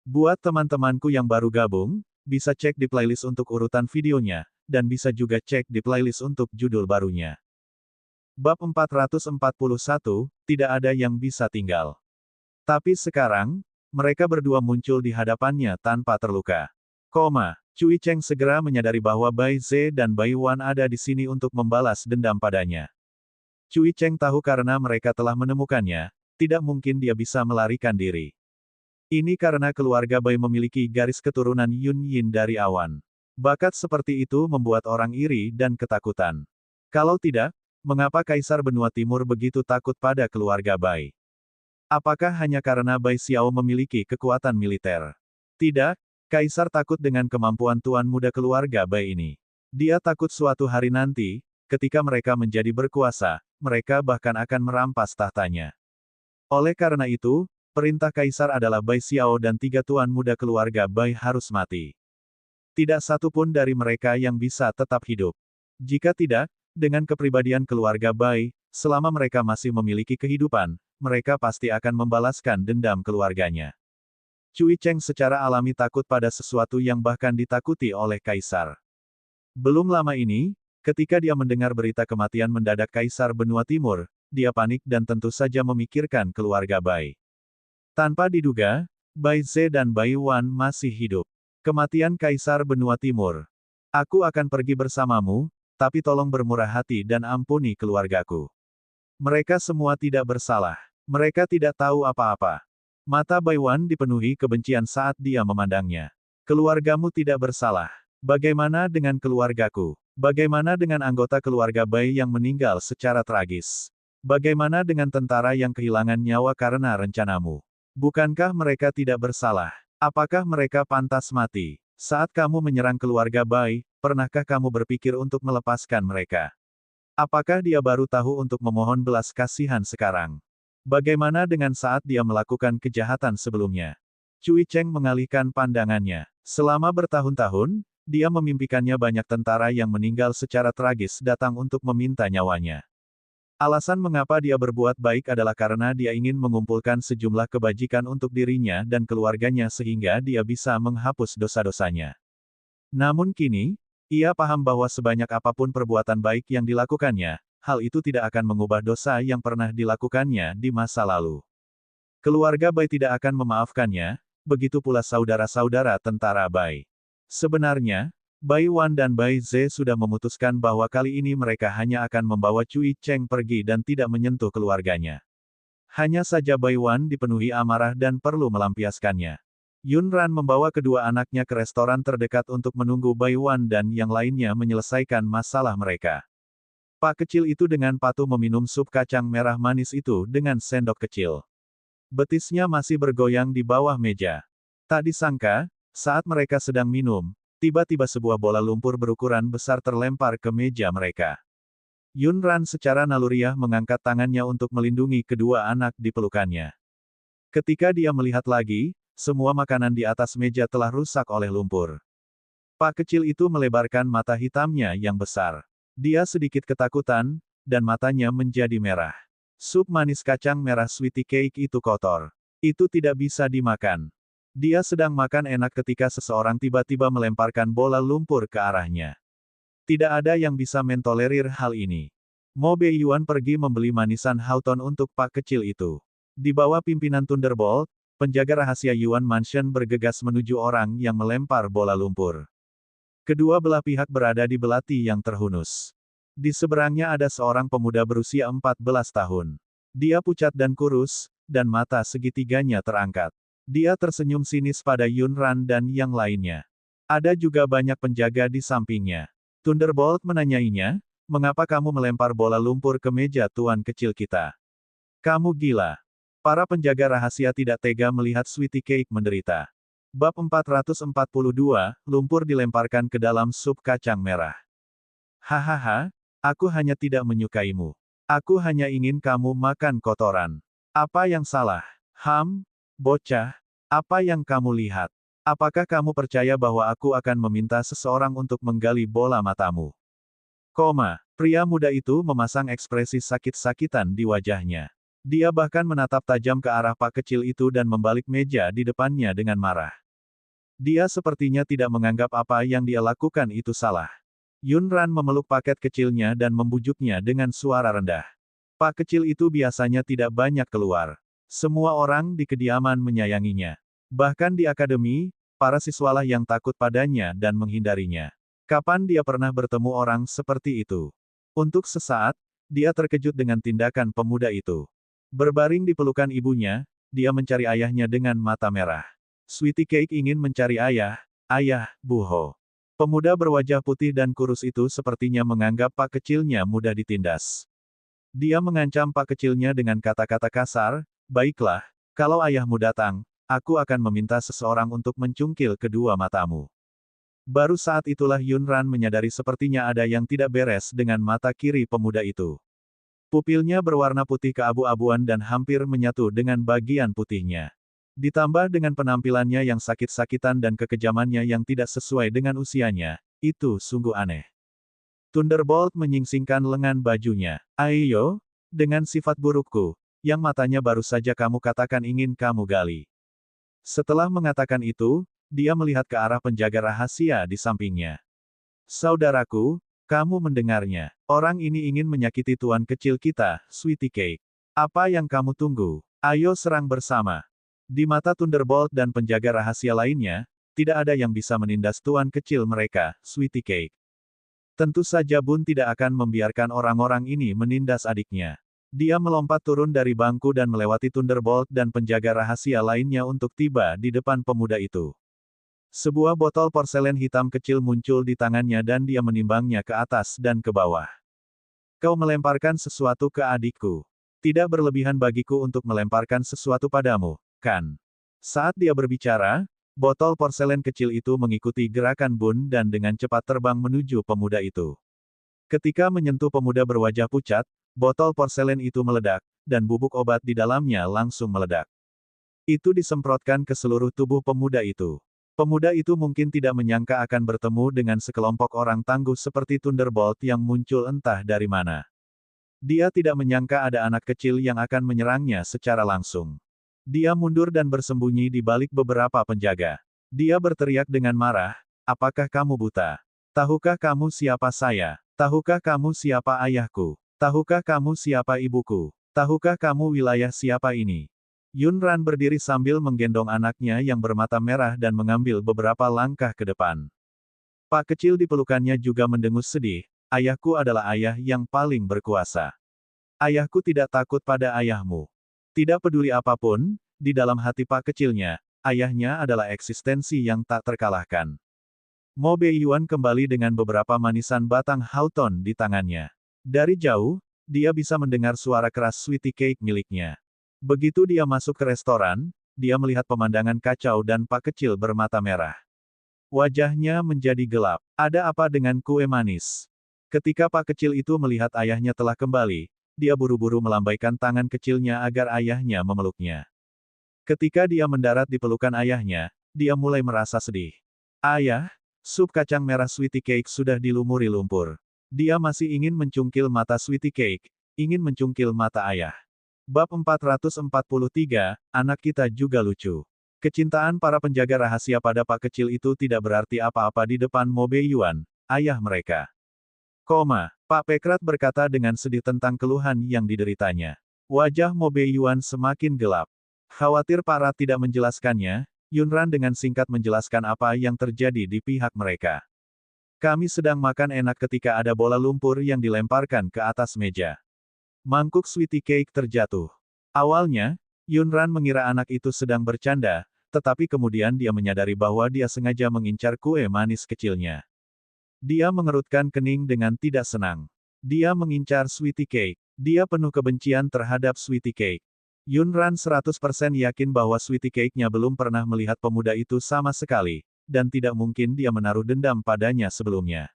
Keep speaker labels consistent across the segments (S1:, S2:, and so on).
S1: Buat teman-temanku yang baru gabung, bisa cek di playlist untuk urutan videonya, dan bisa juga cek di playlist untuk judul barunya. Bab 441, tidak ada yang bisa tinggal. Tapi sekarang, mereka berdua muncul di hadapannya tanpa terluka. Cui Cheng segera menyadari bahwa Bai Ze dan Bai Wan ada di sini untuk membalas dendam padanya. Cui Cheng tahu karena mereka telah menemukannya, tidak mungkin dia bisa melarikan diri. Ini karena keluarga Bai memiliki garis keturunan Yun Yin dari awan. Bakat seperti itu membuat orang iri dan ketakutan. Kalau tidak, mengapa Kaisar Benua Timur begitu takut pada keluarga Bai? Apakah hanya karena Bai Xiao memiliki kekuatan militer? Tidak, Kaisar takut dengan kemampuan tuan muda keluarga Bai ini. Dia takut suatu hari nanti, ketika mereka menjadi berkuasa, mereka bahkan akan merampas tahtanya. Oleh karena itu, perintah Kaisar adalah Bai Xiao dan 3 tuan muda keluarga Bai harus mati. Tidak satu pun dari mereka yang bisa tetap hidup. Jika tidak, dengan kepribadian keluarga Bai, selama mereka masih memiliki kehidupan, mereka pasti akan membalaskan dendam keluarganya. Cui Cheng secara alami takut pada sesuatu yang bahkan ditakuti oleh Kaisar. Belum lama ini, ketika dia mendengar berita kematian mendadak Kaisar Benua Timur, dia panik dan tentu saja memikirkan keluarga Bai. Tanpa diduga, Bai Ze dan Bai Wan masih hidup. Kematian Kaisar Benua Timur. Aku akan pergi bersamamu, tapi tolong bermurah hati dan ampuni keluargaku. Mereka semua tidak bersalah. Mereka tidak tahu apa-apa. Mata Bai Wan dipenuhi kebencian saat dia memandangnya. Keluargamu tidak bersalah. Bagaimana dengan keluargaku? Bagaimana dengan anggota keluarga Bai yang meninggal secara tragis? Bagaimana dengan tentara yang kehilangan nyawa karena rencanamu? Bukankah mereka tidak bersalah? Apakah mereka pantas mati? Saat kamu menyerang keluarga Bai, pernahkah kamu berpikir untuk melepaskan mereka? Apakah dia baru tahu untuk memohon belas kasihan sekarang? Bagaimana dengan saat dia melakukan kejahatan sebelumnya? Cui Cheng mengalihkan pandangannya. Selama bertahun-tahun, dia memimpikannya banyak tentara yang meninggal secara tragis datang untuk meminta nyawanya. Alasan mengapa dia berbuat baik adalah karena dia ingin mengumpulkan sejumlah kebajikan untuk dirinya dan keluarganya sehingga dia bisa menghapus dosa-dosanya. Namun kini, ia paham bahwa sebanyak apapun perbuatan baik yang dilakukannya, hal itu tidak akan mengubah dosa yang pernah dilakukannya di masa lalu. Keluarga Bai tidak akan memaafkannya, begitu pula saudara-saudara tentara Bai. Sebenarnya, Bai Wan dan Bai Ze sudah memutuskan bahwa kali ini mereka hanya akan membawa Cui Cheng pergi dan tidak menyentuh keluarganya. Hanya saja Bai Wan dipenuhi amarah dan perlu melampiaskannya. Yun Ran membawa kedua anaknya ke restoran terdekat untuk menunggu Bai Wan dan yang lainnya menyelesaikan masalah mereka. Pak kecil itu dengan patuh meminum sup kacang merah manis itu dengan sendok kecil. Betisnya masih bergoyang di bawah meja. Tak disangka, saat mereka sedang minum, tiba-tiba sebuah bola lumpur berukuran besar terlempar ke meja mereka. Yun Ran secara naluriah mengangkat tangannya untuk melindungi kedua anak di pelukannya. Ketika dia melihat lagi, semua makanan di atas meja telah rusak oleh lumpur. Pak kecil itu melebarkan mata hitamnya yang besar. Dia sedikit ketakutan, dan matanya menjadi merah. Sup manis kacang merah sweetie cake itu kotor. Itu tidak bisa dimakan. Dia sedang makan enak ketika seseorang tiba-tiba melemparkan bola lumpur ke arahnya. Tidak ada yang bisa mentolerir hal ini. Mo Bei Yuan pergi membeli manisan Houghton untuk pak kecil itu. Di bawah pimpinan Thunderbolt, penjaga rahasia Yuan Mansion bergegas menuju orang yang melempar bola lumpur. Kedua belah pihak berada di belati yang terhunus. Di seberangnya ada seorang pemuda berusia 14 tahun. Dia pucat dan kurus, dan mata segitiganya terangkat. Dia tersenyum sinis pada Yun Ran dan yang lainnya. Ada juga banyak penjaga di sampingnya. Thunderbolt menanyainya, mengapa kamu melempar bola lumpur ke meja tuan kecil kita? Kamu gila. Para penjaga rahasia tidak tega melihat Sweetie Cake menderita. Bab 442, lumpur dilemparkan ke dalam sup kacang merah. Hahaha, aku hanya tidak menyukaimu. Aku hanya ingin kamu makan kotoran. Apa yang salah? Bocah, apa yang kamu lihat? Apakah kamu percaya bahwa aku akan meminta seseorang untuk menggali bola matamu? Pria muda itu memasang ekspresi sakit-sakitan di wajahnya. Dia bahkan menatap tajam ke arah Pak kecil itu dan membalik meja di depannya dengan marah. Dia sepertinya tidak menganggap apa yang dia lakukan itu salah. Yunran memeluk paket kecilnya dan membujuknya dengan suara rendah. Pak kecil itu biasanya tidak banyak keluar. Semua orang di kediaman menyayanginya. Bahkan di akademi, para siswalah yang takut padanya dan menghindarinya. Kapan dia pernah bertemu orang seperti itu? Untuk sesaat, dia terkejut dengan tindakan pemuda itu. Berbaring di pelukan ibunya, dia mencari ayahnya dengan mata merah. Sweetie Cake ingin mencari ayah, Buho. Pemuda berwajah putih dan kurus itu sepertinya menganggap Pak kecilnya mudah ditindas. Dia mengancam Pak kecilnya dengan kata-kata kasar, baiklah, kalau ayahmu datang, aku akan meminta seseorang untuk mencungkil kedua matamu. Baru saat itulah Yunran menyadari sepertinya ada yang tidak beres dengan mata kiri pemuda itu. Pupilnya berwarna putih keabu-abuan dan hampir menyatu dengan bagian putihnya. Ditambah dengan penampilannya yang sakit-sakitan dan kekejamannya yang tidak sesuai dengan usianya, itu sungguh aneh. Thunderbolt menyingsingkan lengan bajunya. Ayo, dengan sifat burukku, yang matanya baru saja kamu katakan ingin kamu gali. Setelah mengatakan itu, dia melihat ke arah penjaga rahasia di sampingnya. Saudaraku, kamu mendengarnya. Orang ini ingin menyakiti tuan kecil kita, Sweetie Cake. Apa yang kamu tunggu? Ayo serang bersama. Di mata Thunderbolt dan penjaga rahasia lainnya, tidak ada yang bisa menindas tuan kecil mereka, Sweetie Cake. Tentu saja Bun tidak akan membiarkan orang-orang ini menindas adiknya. Dia melompat turun dari bangku dan melewati Thunderbolt dan penjaga rahasia lainnya untuk tiba di depan pemuda itu. Sebuah botol porselen hitam kecil muncul di tangannya dan dia menimbangnya ke atas dan ke bawah. Kau melemparkan sesuatu ke adikku. Tidak berlebihan bagiku untuk melemparkan sesuatu padamu, kan? Saat dia berbicara, botol porselen kecil itu mengikuti gerakan Bun dan dengan cepat terbang menuju pemuda itu. Ketika menyentuh pemuda berwajah pucat, botol porselen itu meledak, dan bubuk obat di dalamnya langsung meledak. Itu disemprotkan ke seluruh tubuh pemuda itu. Pemuda itu mungkin tidak menyangka akan bertemu dengan sekelompok orang tangguh seperti Thunderbolt yang muncul entah dari mana. Dia tidak menyangka ada anak kecil yang akan menyerangnya secara langsung. Dia mundur dan bersembunyi di balik beberapa penjaga. Dia berteriak dengan marah, apakah kamu buta? Tahukah kamu siapa saya? Tahukah kamu siapa ayahku? Tahukah kamu siapa ibuku? Tahukah kamu wilayah siapa ini? Yunran berdiri sambil menggendong anaknya yang bermata merah dan mengambil beberapa langkah ke depan. Pak kecil di pelukannya juga mendengus sedih, ayahku adalah ayah yang paling berkuasa. Ayahku tidak takut pada ayahmu. Tidak peduli apapun, di dalam hati Pak kecilnya, ayahnya adalah eksistensi yang tak terkalahkan. Mo Beiyuan kembali dengan beberapa manisan batang Hawthorn di tangannya. Dari jauh, dia bisa mendengar suara keras Sweetie Cake miliknya. Begitu dia masuk ke restoran, dia melihat pemandangan kacau dan Pak kecil bermata merah. Wajahnya menjadi gelap. Ada apa dengan kue manis? Ketika Pak kecil itu melihat ayahnya telah kembali, dia buru-buru melambaikan tangan kecilnya agar ayahnya memeluknya. Ketika dia mendarat di pelukan ayahnya, dia mulai merasa sedih. Ayah, sup kacang merah Sweetie Cake sudah dilumuri lumpur. Dia masih ingin mencungkil mata Sweetie Cake, ingin mencungkil mata ayah. Bab 443, anak kita juga lucu. Kecintaan para penjaga rahasia pada Pak kecil itu tidak berarti apa-apa di depan Mo Beiyuan, ayah mereka. Pak Pekrat berkata dengan sedih tentang keluhan yang dideritanya. Wajah Mo Beiyuan semakin gelap. Khawatir Pak Rat tidak menjelaskannya, Yunran dengan singkat menjelaskan apa yang terjadi di pihak mereka. Kami sedang makan enak ketika ada bola lumpur yang dilemparkan ke atas meja. Mangkuk Sweetie Cake terjatuh. Awalnya, Yunran mengira anak itu sedang bercanda, tetapi kemudian dia menyadari bahwa dia sengaja mengincar kue manis kecilnya. Dia mengerutkan kening dengan tidak senang. Dia mengincar Sweetie Cake. Dia penuh kebencian terhadap Sweetie Cake. Yunran 100% yakin bahwa Sweetie Cake-nya belum pernah melihat pemuda itu sama sekali, dan tidak mungkin dia menaruh dendam padanya sebelumnya.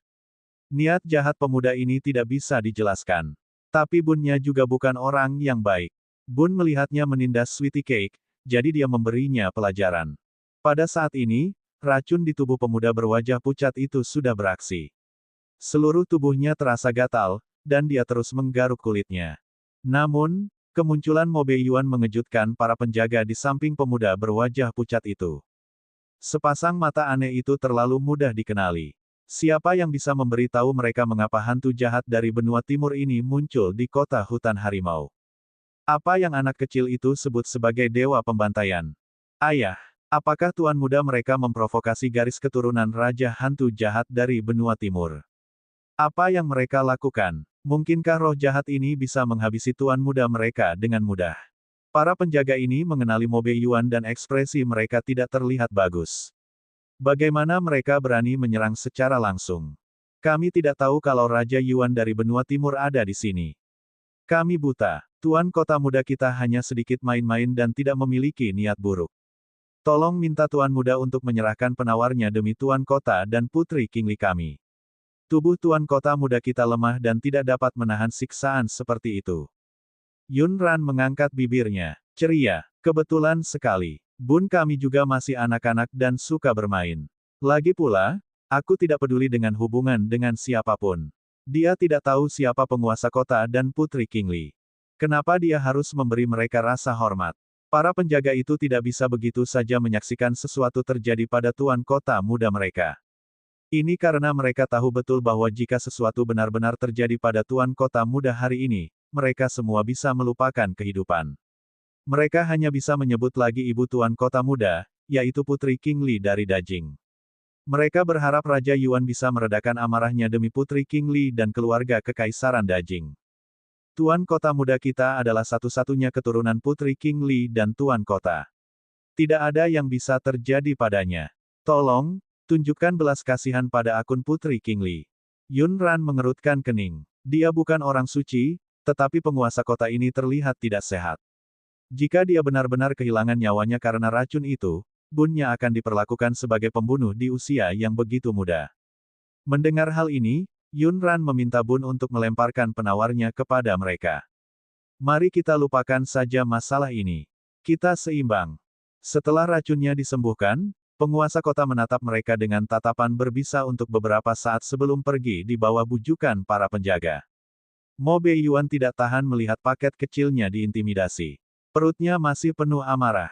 S1: Niat jahat pemuda ini tidak bisa dijelaskan. Tapi Bunnya juga bukan orang yang baik. Bun melihatnya menindas Sweetie Cake, jadi dia memberinya pelajaran. Pada saat ini, racun di tubuh pemuda berwajah pucat itu sudah beraksi. Seluruh tubuhnya terasa gatal, dan dia terus menggaruk kulitnya. Namun, Kemunculan Mo Beiyuan mengejutkan para penjaga di samping pemuda berwajah pucat itu. Sepasang mata aneh itu terlalu mudah dikenali. Siapa yang bisa memberitahu mereka mengapa hantu jahat dari benua timur ini muncul di kota hutan harimau? Apa yang anak kecil itu sebut sebagai dewa pembantaian? Ayah, apakah tuan muda mereka memprovokasi garis keturunan raja hantu jahat dari benua timur? Apa yang mereka lakukan? Mungkinkah roh jahat ini bisa menghabisi tuan muda mereka dengan mudah? Para penjaga ini mengenali Mo Beiyuan dan ekspresi mereka tidak terlihat bagus. Bagaimana mereka berani menyerang secara langsung? Kami tidak tahu kalau Raja Yuan dari benua timur ada di sini. Kami buta. Tuan kota muda kita hanya sedikit main-main dan tidak memiliki niat buruk. Tolong minta tuan muda untuk menyerahkan penawarnya demi tuan kota dan putri kingli kami. Tubuh tuan kota muda kita lemah dan tidak dapat menahan siksaan seperti itu. Yun Ran mengangkat bibirnya. Ceria. Kebetulan sekali. Bun kami juga masih anak-anak dan suka bermain. Lagi pula, aku tidak peduli dengan hubungan dengan siapapun. Dia tidak tahu siapa penguasa kota dan putri kingli. Kenapa dia harus memberi mereka rasa hormat? Para penjaga itu tidak bisa begitu saja menyaksikan sesuatu terjadi pada tuan kota muda mereka. Ini karena mereka tahu betul bahwa jika sesuatu benar-benar terjadi pada tuan kota muda hari ini, mereka semua bisa melupakan kehidupan. Mereka hanya bisa menyebut lagi ibu tuan kota muda, yaitu Putri Kingli dari Dajing. Mereka berharap Raja Yuan bisa meredakan amarahnya demi Putri Kingli dan keluarga Kekaisaran Dajing. Tuan kota muda kita adalah satu-satunya keturunan Putri Kingli dan tuan kota. Tidak ada yang bisa terjadi padanya. Tolong, tunjukkan belas kasihan pada akun Putri Kingli. Yun Ran mengerutkan kening. Dia bukan orang suci, tetapi penguasa kota ini terlihat tidak sehat. Jika dia benar-benar kehilangan nyawanya karena racun itu, Bunnya akan diperlakukan sebagai pembunuh di usia yang begitu muda. Mendengar hal ini, Yun Ran meminta Bun untuk melemparkan penawarnya kepada mereka. Mari kita lupakan saja masalah ini. Kita seimbang. Setelah racunnya disembuhkan, penguasa kota menatap mereka dengan tatapan berbisa untuk beberapa saat sebelum pergi di bawah bujukan para penjaga. Mo Beiyuan tidak tahan melihat paket kecilnya diintimidasi. Perutnya masih penuh amarah.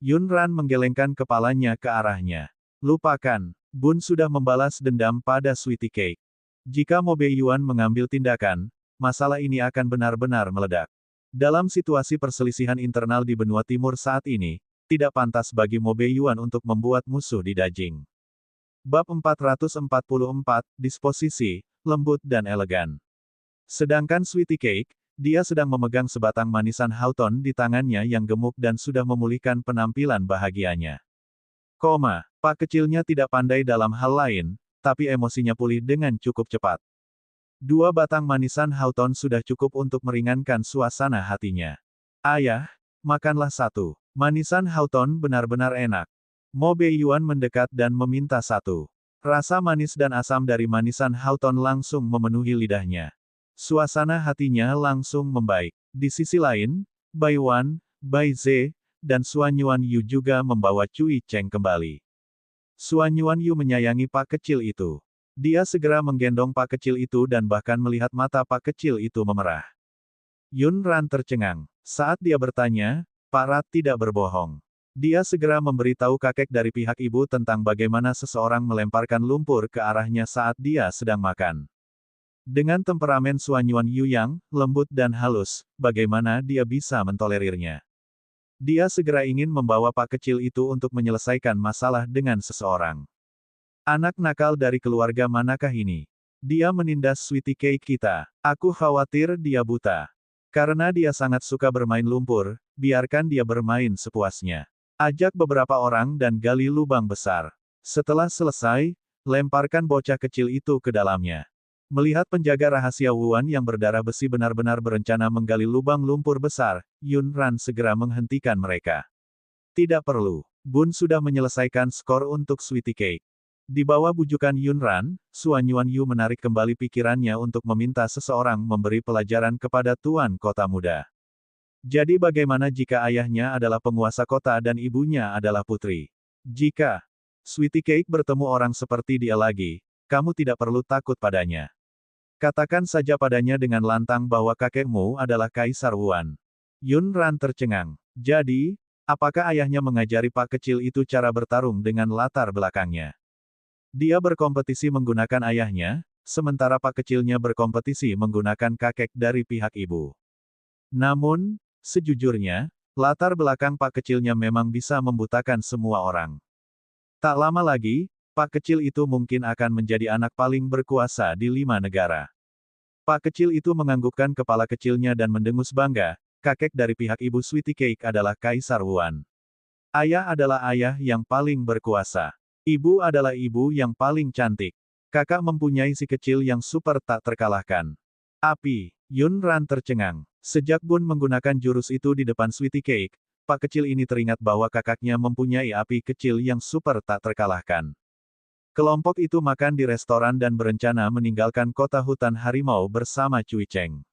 S1: Yun Ran menggelengkan kepalanya ke arahnya. Lupakan, Bun sudah membalas dendam pada Sweetie Cake. Jika Mo Beiyuan mengambil tindakan, masalah ini akan benar-benar meledak. Dalam situasi perselisihan internal di benua timur saat ini, tidak pantas bagi Mo Beiyuan untuk membuat musuh di Dajing. Bab 444, Disposisi, Lembut dan Elegan. Sedangkan Sweetie Cake, dia sedang memegang sebatang manisan Hawthorne di tangannya yang gemuk dan sudah memulihkan penampilan bahagianya. Pak kecilnya tidak pandai dalam hal lain, tapi emosinya pulih dengan cukup cepat. 2 batang manisan Hawthorne sudah cukup untuk meringankan suasana hatinya. Ayah, makanlah 1. Manisan Hawthorne benar-benar enak. Mo Beiyuan mendekat dan meminta 1. Rasa manis dan asam dari manisan Hawthorne langsung memenuhi lidahnya. Suasana hatinya langsung membaik. Di sisi lain, Bai Wan, Bai Ze, dan Suan Yuan Yu juga membawa Cui Cheng kembali. Suan Yuan Yu menyayangi Pak kecil itu. Dia segera menggendong Pak kecil itu dan bahkan melihat mata Pak kecil itu memerah. Yun Ran tercengang. Saat dia bertanya, Pak Rat tidak berbohong. Dia segera memberitahu kakek dari pihak ibu tentang bagaimana seseorang melemparkan lumpur ke arahnya saat dia sedang makan. Dengan temperamen Suan Yuan Yu yang lembut dan halus, bagaimana dia bisa mentolerirnya? Dia segera ingin membawa Pak kecil itu untuk menyelesaikan masalah dengan seseorang. Anak nakal dari keluarga manakah ini? Dia menindas Sweetie Cake kita. Aku khawatir dia buta. Karena dia sangat suka bermain lumpur, biarkan dia bermain sepuasnya. Ajak beberapa orang dan gali lubang besar. Setelah selesai, lemparkan bocah kecil itu ke dalamnya. Melihat penjaga rahasia Wuan yang berdarah besi benar-benar berencana menggali lubang lumpur besar, Yun Ran segera menghentikan mereka. Tidak perlu. Bun sudah menyelesaikan skor untuk Sweetie Cake. Di bawah bujukan Yun Ran, Suan Yuan Yu menarik kembali pikirannya untuk meminta seseorang memberi pelajaran kepada tuan kota muda. Jadi bagaimana jika ayahnya adalah penguasa kota dan ibunya adalah putri? Jika Sweetie Cake bertemu orang seperti dia lagi, kamu tidak perlu takut padanya. Katakan saja padanya dengan lantang bahwa kakekmu adalah Kaisar Wuan. Yun Ran tercengang. Jadi, apakah ayahnya mengajari Pak kecil itu cara bertarung dengan latar belakangnya? Dia berkompetisi menggunakan ayahnya, sementara Pak kecilnya berkompetisi menggunakan kakek dari pihak ibu. Namun, sejujurnya, latar belakang Pak kecilnya memang bisa membutakan semua orang. Tak lama lagi, Pak kecil itu mungkin akan menjadi anak paling berkuasa di 5 negara. Pak kecil itu menganggukkan kepala kecilnya dan mendengus bangga, kakek dari pihak ibu Sweetie Cake adalah Kaisar Wuan. Ayah adalah ayah yang paling berkuasa. Ibu adalah ibu yang paling cantik. Kakak mempunyai si kecil yang super tak terkalahkan. Api, Yun Ran tercengang. Sejak Bun menggunakan jurus itu di depan Sweetie Cake, Pak kecil ini teringat bahwa kakaknya mempunyai api kecil yang super tak terkalahkan. Kelompok itu makan di restoran dan berencana meninggalkan kota hutan harimau bersama Cui Cheng.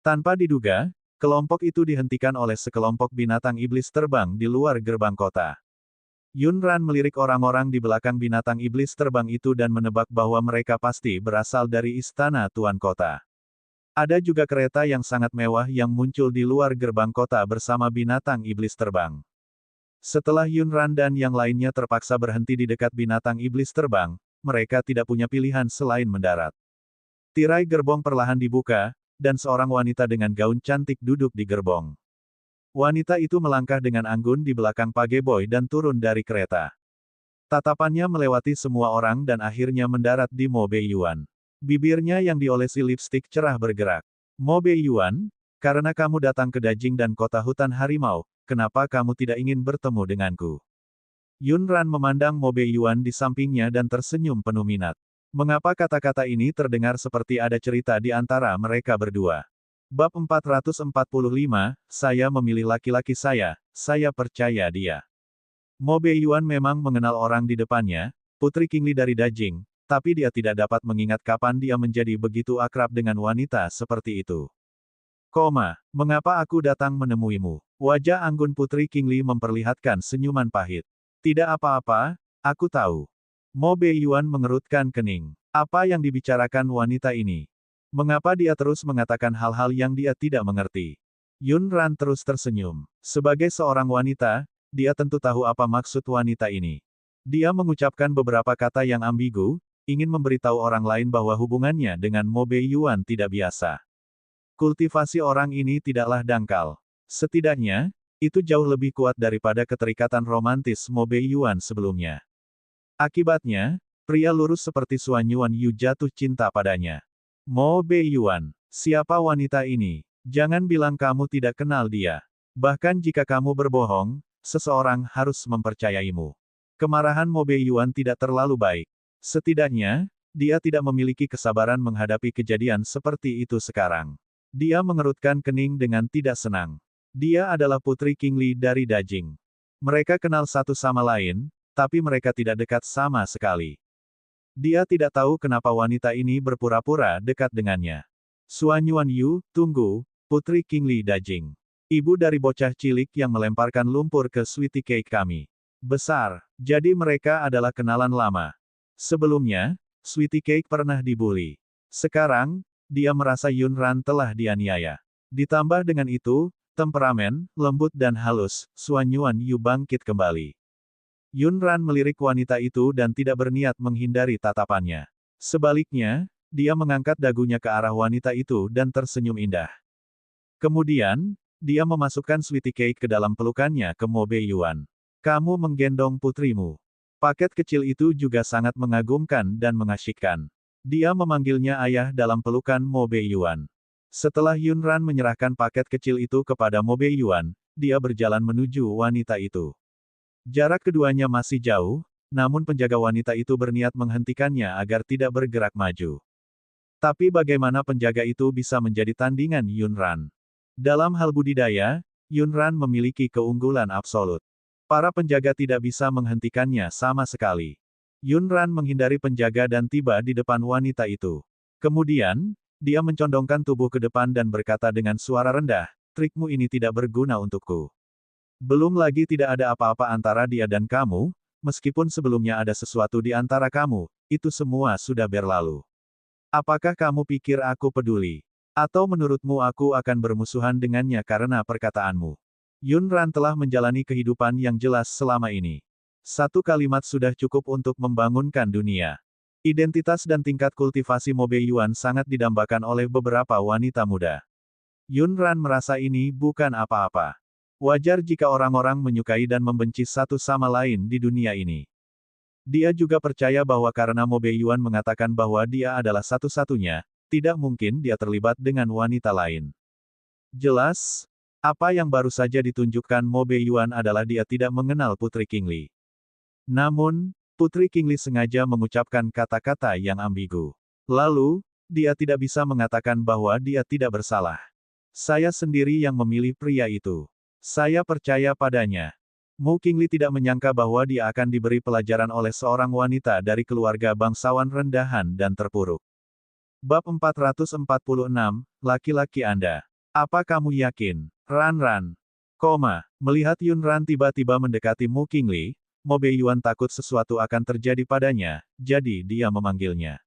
S1: Tanpa diduga, kelompok itu dihentikan oleh sekelompok binatang iblis terbang di luar gerbang kota. Yun Ran melirik orang-orang di belakang binatang iblis terbang itu dan menebak bahwa mereka pasti berasal dari istana tuan kota. Ada juga kereta yang sangat mewah yang muncul di luar gerbang kota bersama binatang iblis terbang. Setelah Yun Ran dan yang lainnya terpaksa berhenti di dekat binatang iblis terbang, mereka tidak punya pilihan selain mendarat. Tirai gerbong perlahan dibuka, dan seorang wanita dengan gaun cantik duduk di gerbong. Wanita itu melangkah dengan anggun di belakang pageboy dan turun dari kereta. Tatapannya melewati semua orang dan akhirnya mendarat di Mo Bei Yuan. Bibirnya yang diolesi lipstik cerah bergerak. Mo Bei Yuan, karena kamu datang ke Dajing dan kota hutan harimau, kenapa kamu tidak ingin bertemu denganku? Yun Ran memandang Mo Bei Yuan di sampingnya dan tersenyum penuh minat. Mengapa kata-kata ini terdengar seperti ada cerita di antara mereka berdua? Bab 445, saya memilih laki-laki saya percaya dia. Mo Bei Yuan memang mengenal orang di depannya, Putri Qingli dari Dajing, tapi dia tidak dapat mengingat kapan dia menjadi begitu akrab dengan wanita seperti itu. Mengapa aku datang menemuimu? Wajah anggun Putri Qingli memperlihatkan senyuman pahit. Tidak apa-apa, aku tahu. Mo Bei Yuan mengerutkan kening. Apa yang dibicarakan wanita ini? Mengapa dia terus mengatakan hal-hal yang dia tidak mengerti? Yun Ran terus tersenyum. Sebagai seorang wanita, dia tentu tahu apa maksud wanita ini. Dia mengucapkan beberapa kata yang ambigu, ingin memberitahu orang lain bahwa hubungannya dengan Mo Bei Yuan tidak biasa. Kultivasi orang ini tidaklah dangkal. Setidaknya, itu jauh lebih kuat daripada keterikatan romantis Mo Bei Yuan sebelumnya. Akibatnya, pria lurus seperti Suan Yuan Yu jatuh cinta padanya. Mo Bei Yuan, siapa wanita ini? Jangan bilang kamu tidak kenal dia. Bahkan jika kamu berbohong, seseorang harus mempercayaimu. Kemarahan Mo Bei Yuan tidak terlalu baik. Setidaknya, dia tidak memiliki kesabaran menghadapi kejadian seperti itu sekarang. Dia mengerutkan kening dengan tidak senang. Dia adalah Putri Qingli dari Dajing. Mereka kenal satu sama lain, tapi mereka tidak dekat sama sekali. Dia tidak tahu kenapa wanita ini berpura-pura dekat dengannya. Suan Yuan Yu, tunggu, Putri Qingli Dajing. Ibu dari bocah cilik yang melemparkan lumpur ke Sweetie Cake kami. Besar, jadi mereka adalah kenalan lama. Sebelumnya, Sweetie Cake pernah dibully. Sekarang, dia merasa Yun Ran telah dianiaya. Ditambah dengan itu, temperamen, lembut dan halus, Suan Yuan Yu bangkit kembali. Yun Ran melirik wanita itu dan tidak berniat menghindari tatapannya. Sebaliknya, dia mengangkat dagunya ke arah wanita itu dan tersenyum indah. Kemudian, dia memasukkan Sweetie Cake ke dalam pelukannya ke Mo Bei Yuan. Kamu menggendong putrimu. Paket kecil itu juga sangat mengagumkan dan mengasyikkan. Dia memanggilnya ayah dalam pelukan Mo Bei Yuan. Setelah Yun Ran menyerahkan paket kecil itu kepada Mo Bei Yuan, dia berjalan menuju wanita itu. Jarak keduanya masih jauh, namun penjaga wanita itu berniat menghentikannya agar tidak bergerak maju. Tapi bagaimana penjaga itu bisa menjadi tandingan Yun Ran? Dalam hal budidaya, Yun Ran memiliki keunggulan absolut. Para penjaga tidak bisa menghentikannya sama sekali. Yun Ran menghindari penjaga dan tiba di depan wanita itu. Kemudian, dia mencondongkan tubuh ke depan dan berkata dengan suara rendah, trikmu ini tidak berguna untukku. Belum lagi tidak ada apa-apa antara dia dan kamu, meskipun sebelumnya ada sesuatu di antara kamu, itu semua sudah berlalu. Apakah kamu pikir aku peduli? Atau menurutmu aku akan bermusuhan dengannya karena perkataanmu? Yun Ran telah menjalani kehidupan yang jelas selama ini. Satu kalimat sudah cukup untuk membangunkan dunia. Identitas dan tingkat kultivasi Mo Beiyuan sangat didambakan oleh beberapa wanita muda. Yun Ran merasa ini bukan apa-apa. Wajar jika orang-orang menyukai dan membenci satu sama lain di dunia ini. Dia juga percaya bahwa karena Mo Beiyuan mengatakan bahwa dia adalah satu-satunya, tidak mungkin dia terlibat dengan wanita lain. Jelas, apa yang baru saja ditunjukkan Mo Beiyuan adalah dia tidak mengenal Putri Qingli. Namun, Putri Qingli sengaja mengucapkan kata-kata yang ambigu. Lalu, dia tidak bisa mengatakan bahwa dia tidak bersalah. Saya sendiri yang memilih pria itu. Saya percaya padanya. Mu Qingli tidak menyangka bahwa dia akan diberi pelajaran oleh seorang wanita dari keluarga bangsawan rendahan dan terpuruk. Bab 446, Laki-laki Anda. Apa kamu yakin? Ran. Melihat Yun Ran tiba-tiba mendekati Mu Qingli, Mo Beiyuan takut sesuatu akan terjadi padanya, jadi dia memanggilnya.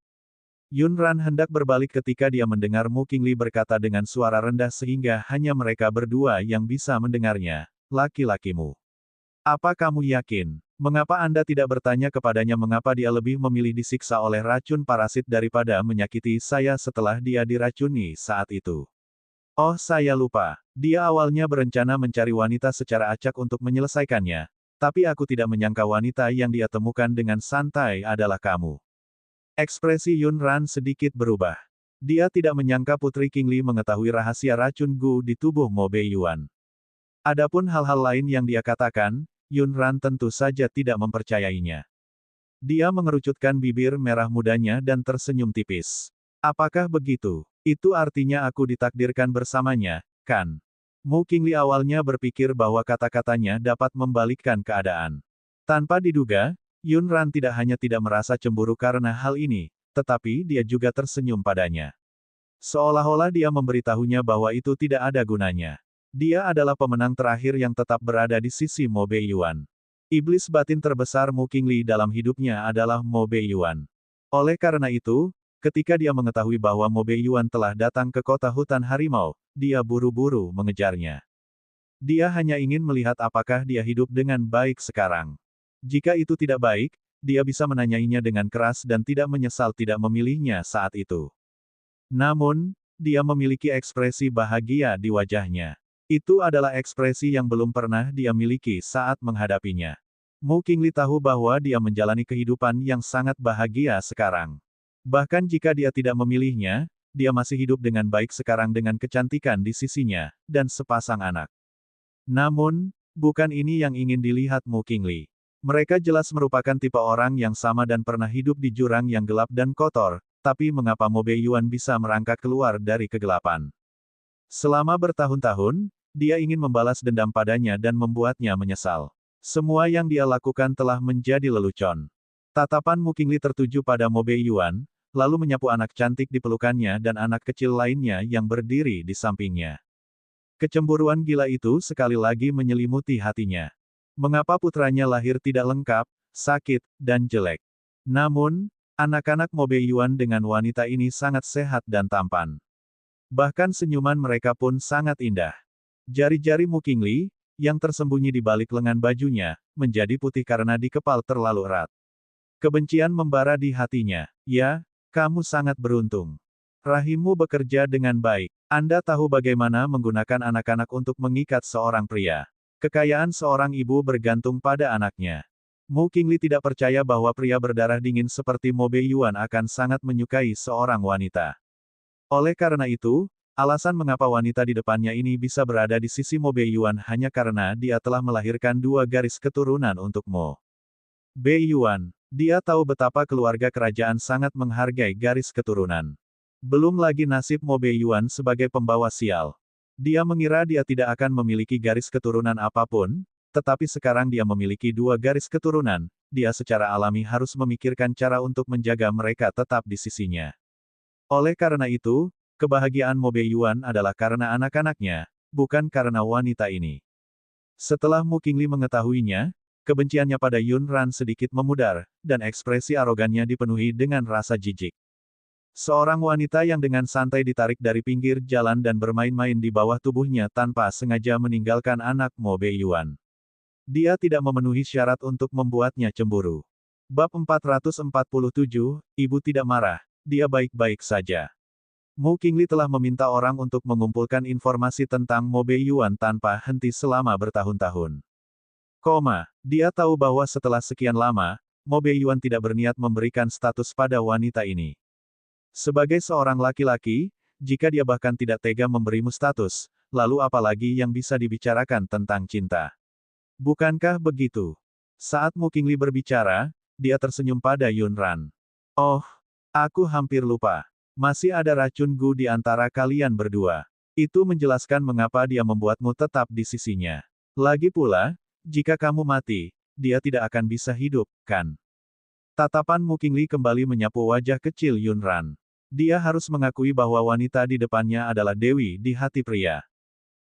S1: Yun Ran hendak berbalik ketika dia mendengar Mu Qingli berkata dengan suara rendah sehingga hanya mereka berdua yang bisa mendengarnya. Laki-lakimu. Apa kamu yakin? Mengapa Anda tidak bertanya kepadanya mengapa dia lebih memilih disiksa oleh racun parasit daripada menyakiti saya setelah dia diracuni saat itu? Oh, saya lupa. Dia awalnya berencana mencari wanita secara acak untuk menyelesaikannya, tapi aku tidak menyangka wanita yang dia temukan dengan santai adalah kamu. Ekspresi Yun Ran sedikit berubah. Dia tidak menyangka Putri Qingli mengetahui rahasia racun Gu di tubuh Mo Beiyuan. Adapun hal-hal lain yang dia katakan, Yun Ran tentu saja tidak mempercayainya. Dia mengerucutkan bibir merah mudanya dan tersenyum tipis. Apakah begitu? Itu artinya aku ditakdirkan bersamanya, kan? Mu Qingli awalnya berpikir bahwa kata-katanya dapat membalikkan keadaan. Tanpa diduga, Yun Ran tidak hanya tidak merasa cemburu karena hal ini, tetapi dia juga tersenyum padanya. Seolah-olah dia memberitahunya bahwa itu tidak ada gunanya. Dia adalah pemenang terakhir yang tetap berada di sisi Mo Beiyuan. Iblis batin terbesar Mu Qingli dalam hidupnya adalah Mo Beiyuan. Oleh karena itu, ketika dia mengetahui bahwa Mo Beiyuan telah datang ke kota hutan harimau, dia buru-buru mengejarnya. Dia hanya ingin melihat apakah dia hidup dengan baik sekarang. Jika itu tidak baik, dia bisa menanyainya dengan keras dan tidak menyesal tidak memilihnya saat itu. Namun, dia memiliki ekspresi bahagia di wajahnya. Itu adalah ekspresi yang belum pernah dia miliki saat menghadapinya. Mu Qingli tahu bahwa dia menjalani kehidupan yang sangat bahagia sekarang. Bahkan jika dia tidak memilihnya, dia masih hidup dengan baik sekarang dengan kecantikan di sisinya, dan sepasang anak. Namun, bukan ini yang ingin dilihat Mu Qingli. Mereka jelas merupakan tipe orang yang sama dan pernah hidup di jurang yang gelap dan kotor, tapi mengapa Mo Beiyuan bisa merangkak keluar dari kegelapan? Selama bertahun-tahun, dia ingin membalas dendam padanya dan membuatnya menyesal. Semua yang dia lakukan telah menjadi lelucon. Tatapan Mu Qingli tertuju pada Mo Beiyuan, lalu menyapu anak cantik di pelukannya dan anak kecil lainnya yang berdiri di sampingnya. Kecemburuan gila itu sekali lagi menyelimuti hatinya. Mengapa putranya lahir tidak lengkap, sakit, dan jelek? Namun, anak-anak Mo Beiyuan dengan wanita ini sangat sehat dan tampan. Bahkan senyuman mereka pun sangat indah. Jari-jari Mu Qingli, yang tersembunyi di balik lengan bajunya, menjadi putih karena dikepal terlalu erat. Kebencian membara di hatinya. Ya, kamu sangat beruntung. Rahimmu bekerja dengan baik. Anda tahu bagaimana menggunakan anak-anak untuk mengikat seorang pria. Kekayaan seorang ibu bergantung pada anaknya. Mu Qingli tidak percaya bahwa pria berdarah dingin seperti Mo Beiyuan akan sangat menyukai seorang wanita. Oleh karena itu, alasan mengapa wanita di depannya ini bisa berada di sisi Mo Beiyuan hanya karena dia telah melahirkan dua garis keturunan untuk Mo Beiyuan. Dia tahu betapa keluarga kerajaan sangat menghargai garis keturunan. Belum lagi nasib Mo Beiyuan sebagai pembawa sial. Dia mengira dia tidak akan memiliki garis keturunan apapun, tetapi sekarang dia memiliki dua garis keturunan, dia secara alami harus memikirkan cara untuk menjaga mereka tetap di sisinya. Oleh karena itu, kebahagiaan Mo Beiyuan adalah karena anak-anaknya, bukan karena wanita ini. Setelah Mu Qingli mengetahuinya, kebenciannya pada Yun Ran sedikit memudar, dan ekspresi arogannya dipenuhi dengan rasa jijik. Seorang wanita yang dengan santai ditarik dari pinggir jalan dan bermain-main di bawah tubuhnya tanpa sengaja meninggalkan anak Mo Beiyuan. Dia tidak memenuhi syarat untuk membuatnya cemburu. Bab 447, Ibu tidak marah, dia baik-baik saja. Mu Qingli telah meminta orang untuk mengumpulkan informasi tentang Mo Beiyuan tanpa henti selama bertahun-tahun. Dia tahu bahwa setelah sekian lama, Mo Beiyuan tidak berniat memberikan status pada wanita ini. Sebagai seorang laki-laki, jika dia bahkan tidak tega memberimu status, lalu apalagi yang bisa dibicarakan tentang cinta? Bukankah begitu? Saat Mu Qingli berbicara, dia tersenyum pada Yunran. Oh, aku hampir lupa. Masih ada racun Gu di antara kalian berdua. Itu menjelaskan mengapa dia membuatmu tetap di sisinya. Lagi pula, jika kamu mati, dia tidak akan bisa hidup, kan? Tatapan Mu Qingli kembali menyapu wajah kecil Yunran. Dia harus mengakui bahwa wanita di depannya adalah dewi di hati pria.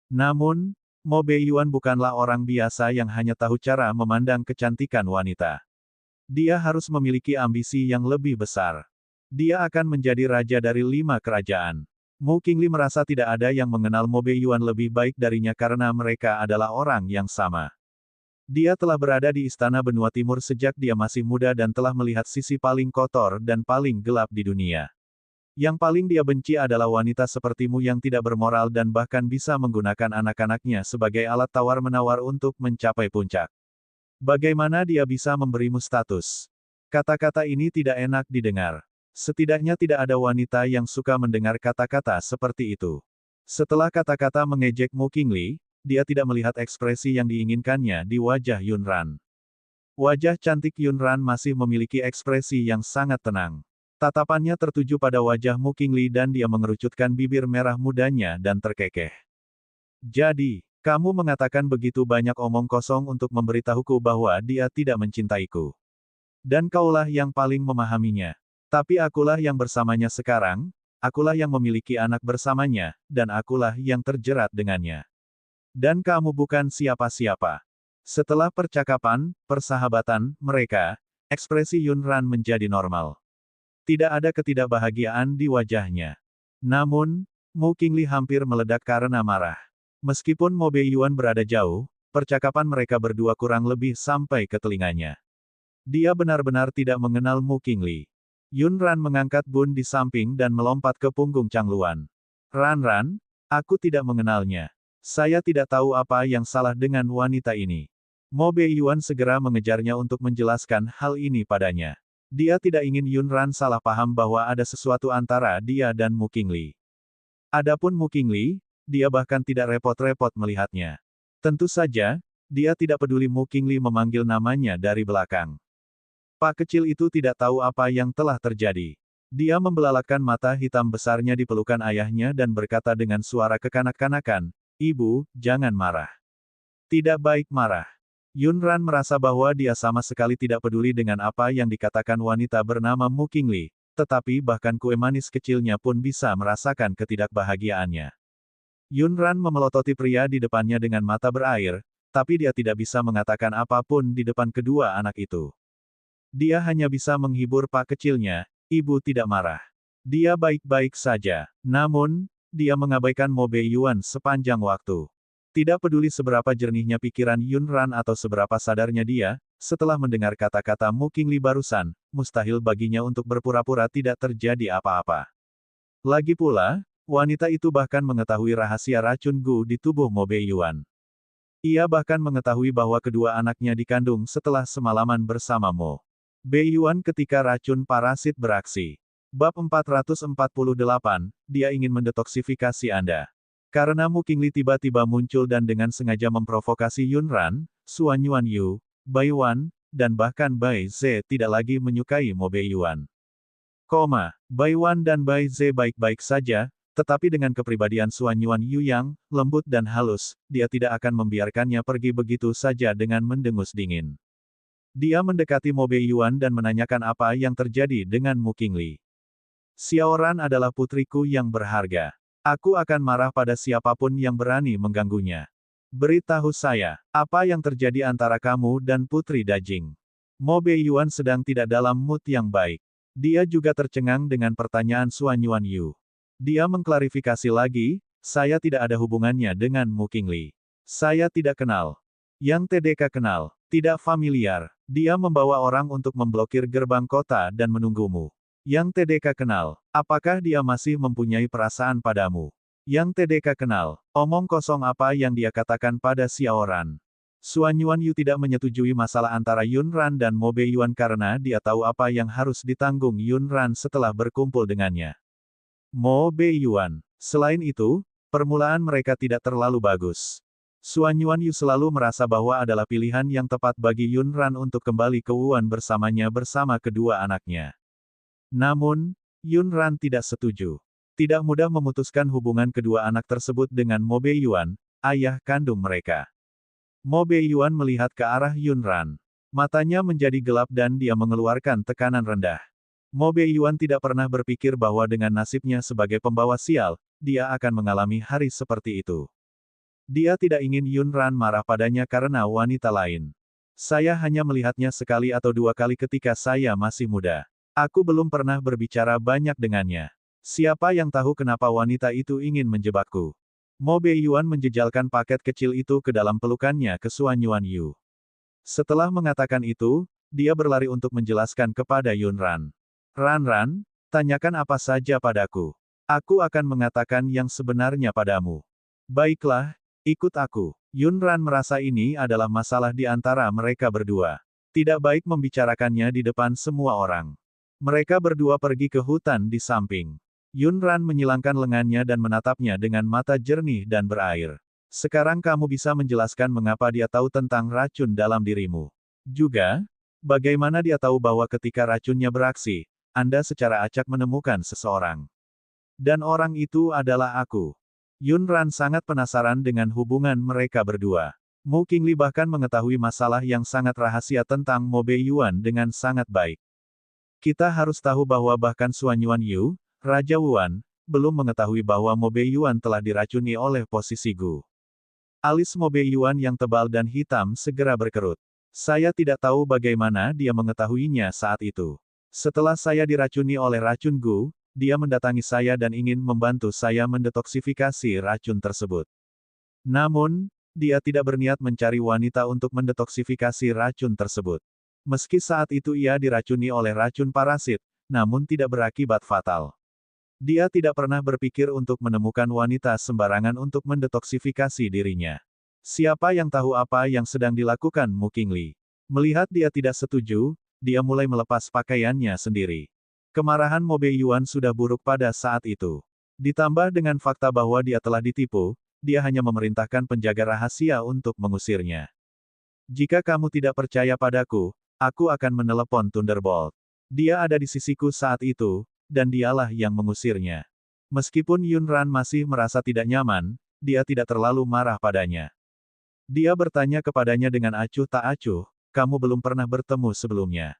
S1: Namun, Mo Beiyuan bukanlah orang biasa yang hanya tahu cara memandang kecantikan wanita. Dia harus memiliki ambisi yang lebih besar. Dia akan menjadi raja dari 5 kerajaan. Mu Qingli merasa tidak ada yang mengenal Mo Beiyuan lebih baik darinya karena mereka adalah orang yang sama. Dia telah berada di Istana Benua Timur sejak dia masih muda dan telah melihat sisi paling kotor dan paling gelap di dunia. Yang paling dia benci adalah wanita sepertimu yang tidak bermoral dan bahkan bisa menggunakan anak-anaknya sebagai alat tawar-menawar untuk mencapai puncak. Bagaimana dia bisa memberimu status? Kata-kata ini tidak enak didengar. Setidaknya tidak ada wanita yang suka mendengar kata-kata seperti itu. Setelah kata-kata mengejek Mu Qingli, dia tidak melihat ekspresi yang diinginkannya di wajah Yunran. Wajah cantik Yunran masih memiliki ekspresi yang sangat tenang. Tatapannya tertuju pada wajah Mu Qingli dan dia mengerucutkan bibir merah mudanya dan terkekeh. Jadi, kamu mengatakan begitu banyak omong kosong untuk memberitahuku bahwa dia tidak mencintaiku. Dan kaulah yang paling memahaminya. Tapi akulah yang bersamanya sekarang, akulah yang memiliki anak bersamanya, dan akulah yang terjerat dengannya. Dan kamu bukan siapa-siapa. Setelah percakapan, persahabatan, mereka, ekspresi Yunran menjadi normal. Tidak ada ketidakbahagiaan di wajahnya. Namun, Mu Qingli hampir meledak karena marah. Meskipun Mo Beiyuan berada jauh, percakapan mereka berdua kurang lebih sampai ke telinganya. Dia benar-benar tidak mengenal Mu Qingli. Yunran mengangkat bun di samping dan melompat ke punggung Changluan. Ran, aku tidak mengenalnya. Saya tidak tahu apa yang salah dengan wanita ini. Mo Beiyuan segera mengejarnya untuk menjelaskan hal ini padanya. Dia tidak ingin Yunran salah paham bahwa ada sesuatu antara dia dan Mu Qingli. Adapun Mu Qingli, dia bahkan tidak repot-repot melihatnya. Tentu saja, dia tidak peduli Mu Qingli memanggil namanya dari belakang. Pak kecil itu tidak tahu apa yang telah terjadi. Dia membelalakan mata hitam besarnya di pelukan ayahnya dan berkata dengan suara kekanak-kanakan, "Ibu, jangan marah." Tidak baik marah. Yunran merasa bahwa dia sama sekali tidak peduli dengan apa yang dikatakan wanita bernama Mu Qingli, tetapi bahkan kue manis kecilnya pun bisa merasakan ketidakbahagiaannya. Yunran memelototi pria di depannya dengan mata berair, tapi dia tidak bisa mengatakan apapun di depan kedua anak itu. Dia hanya bisa menghibur pak kecilnya, "Ibu tidak marah. Dia baik-baik saja." Namun, dia mengabaikan Mo Beiyuan sepanjang waktu. Tidak peduli seberapa jernihnya pikiran Yunran atau seberapa sadarnya dia, setelah mendengar kata-kata Mu Qingli barusan, mustahil baginya untuk berpura-pura tidak terjadi apa-apa. Lagi pula, wanita itu bahkan mengetahui rahasia racun Gu di tubuh Mo Beiyuan. Ia bahkan mengetahui bahwa kedua anaknya dikandung setelah semalaman bersama Mo Beiyuan ketika racun parasit beraksi. Bab 448, dia ingin mendetoksifikasi Anda. Karena Mu Qingli tiba-tiba muncul dan dengan sengaja memprovokasi Yunran, Suan Yuanyu, Bai Wan, dan bahkan Bai Ze tidak lagi menyukai Mo Beiyuan. Bai Wan dan Bai Ze baik-baik saja, tetapi dengan kepribadian Suan Yuanyu yang lembut dan halus, dia tidak akan membiarkannya pergi begitu saja dengan mendengus dingin. Dia mendekati Mo Beiyuan dan menanyakan apa yang terjadi dengan Mu Qingli. "Xiaoran adalah putriku yang berharga. Aku akan marah pada siapapun yang berani mengganggunya. Beritahu saya, apa yang terjadi antara kamu dan Putri Dajing?" Mo Beiyuan sedang tidak dalam mood yang baik. Dia juga tercengang dengan pertanyaan Suan Yuanyu. Dia mengklarifikasi lagi, saya tidak ada hubungannya dengan Mu Qingli. Saya tidak kenal. Yang TDK kenal, tidak familiar. Dia membawa orang untuk memblokir gerbang kota dan menunggumu. Yang TDK kenal, apakah dia masih mempunyai perasaan padamu? Yang TDK kenal, omong kosong apa yang dia katakan pada Xiaoran. Suan Yuanyu tidak menyetujui masalah antara Yun Ran dan Mo Beiyuan karena dia tahu apa yang harus ditanggung Yun Ran setelah berkumpul dengannya. Mo Beiyuan. Selain itu, permulaan mereka tidak terlalu bagus. Suan Yuanyu selalu merasa bahwa adalah pilihan yang tepat bagi Yun Ran untuk kembali ke Wuhan bersamanya bersama kedua anaknya. Namun, Yun Ran tidak setuju. Tidak mudah memutuskan hubungan kedua anak tersebut dengan Mo Beiyuan, ayah kandung mereka. Mo Beiyuan melihat ke arah Yun Ran. Matanya menjadi gelap dan dia mengeluarkan tekanan rendah. Mo Beiyuan tidak pernah berpikir bahwa dengan nasibnya sebagai pembawa sial, dia akan mengalami hari seperti itu. Dia tidak ingin Yun Ran marah padanya karena wanita lain. Saya hanya melihatnya sekali atau dua kali ketika saya masih muda. Aku belum pernah berbicara banyak dengannya. Siapa yang tahu kenapa wanita itu ingin menjebakku? Mo Beiyuan menjejalkan paket kecil itu ke dalam pelukannya ke Suan Yuanyu. Setelah mengatakan itu, dia berlari untuk menjelaskan kepada Yun Ran. Ran, tanyakan apa saja padaku. Aku akan mengatakan yang sebenarnya padamu. Baiklah, ikut aku. Yun Ran merasa ini adalah masalah di antara mereka berdua. Tidak baik membicarakannya di depan semua orang. Mereka berdua pergi ke hutan di samping. Yun Ran menyilangkan lengannya dan menatapnya dengan mata jernih dan berair. Sekarang kamu bisa menjelaskan mengapa dia tahu tentang racun dalam dirimu. Juga, bagaimana dia tahu bahwa ketika racunnya beraksi, Anda secara acak menemukan seseorang. Dan orang itu adalah aku. Yun Ran sangat penasaran dengan hubungan mereka berdua. Mu Qingli bahkan mengetahui masalah yang sangat rahasia tentang Mo Beiyuan dengan sangat baik. Kita harus tahu bahwa bahkan Suan Yuanyu, Raja Wuhan, belum mengetahui bahwa Mo Beiyuan telah diracuni oleh posisi Gu. Alis Mo Beiyuan yang tebal dan hitam segera berkerut. Saya tidak tahu bagaimana dia mengetahuinya saat itu. Setelah saya diracuni oleh racun Gu, dia mendatangi saya dan ingin membantu saya mendetoksifikasi racun tersebut. Namun, dia tidak berniat mencari wanita untuk mendetoksifikasi racun tersebut. Meski saat itu ia diracuni oleh racun parasit, namun tidak berakibat fatal. Dia tidak pernah berpikir untuk menemukan wanita sembarangan untuk mendetoksifikasi dirinya. Siapa yang tahu apa yang sedang dilakukan Mu Qingli? Melihat dia tidak setuju, dia mulai melepas pakaiannya sendiri. Kemarahan Mo Beiyuan sudah buruk pada saat itu. Ditambah dengan fakta bahwa dia telah ditipu, dia hanya memerintahkan penjaga rahasia untuk mengusirnya. Jika kamu tidak percaya padaku, aku akan menelepon Thunderbolt. Dia ada di sisiku saat itu, dan dialah yang mengusirnya. Meskipun Yun Ran masih merasa tidak nyaman, dia tidak terlalu marah padanya. Dia bertanya kepadanya dengan acuh tak acuh, kamu belum pernah bertemu sebelumnya.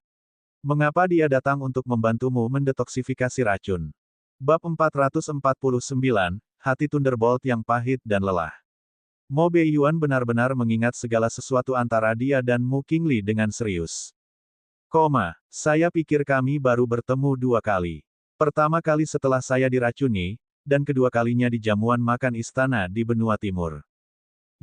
S1: Mengapa dia datang untuk membantumu mendetoksifikasi racun? Bab 449, Hati Thunderbolt yang pahit dan lelah. Mo Beiyuan benar-benar mengingat segala sesuatu antara dia dan Mu Qingli dengan serius. Saya pikir kami baru bertemu dua kali. Pertama kali setelah saya diracuni, dan kedua kalinya di jamuan makan istana di benua timur.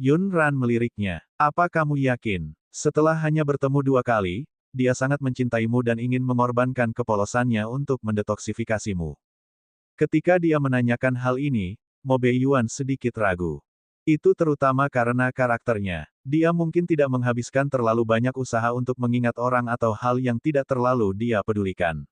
S1: Yun Ran meliriknya. Apa kamu yakin? Setelah hanya bertemu dua kali, dia sangat mencintaimu dan ingin mengorbankan kepolosannya untuk mendetoksifikasimu. Ketika dia menanyakan hal ini, Mo Beiyuan sedikit ragu. Itu terutama karena karakternya. Dia mungkin tidak menghabiskan terlalu banyak usaha untuk mengingat orang atau hal yang tidak terlalu dia pedulikan.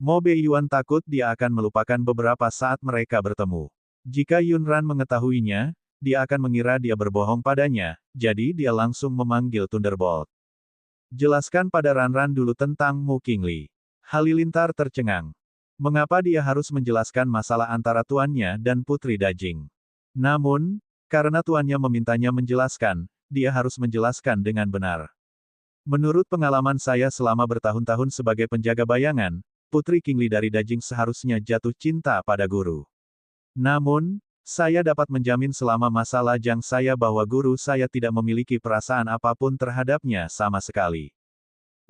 S1: Mo Beiyuan takut dia akan melupakan beberapa saat mereka bertemu. Jika Yun Ran mengetahuinya, dia akan mengira dia berbohong padanya, jadi dia langsung memanggil Thunderbolt. Jelaskan pada Ran dulu tentang Mu Qingli. Halilintar tercengang. Mengapa dia harus menjelaskan masalah antara tuannya dan Putri Dajing? Namun, karena tuannya memintanya menjelaskan, dia harus menjelaskan dengan benar. Menurut pengalaman saya selama bertahun-tahun sebagai penjaga bayangan, Putri Qingli dari Dajing seharusnya jatuh cinta pada guru. Namun, saya dapat menjamin selama masa lajang saya bahwa guru saya tidak memiliki perasaan apapun terhadapnya sama sekali.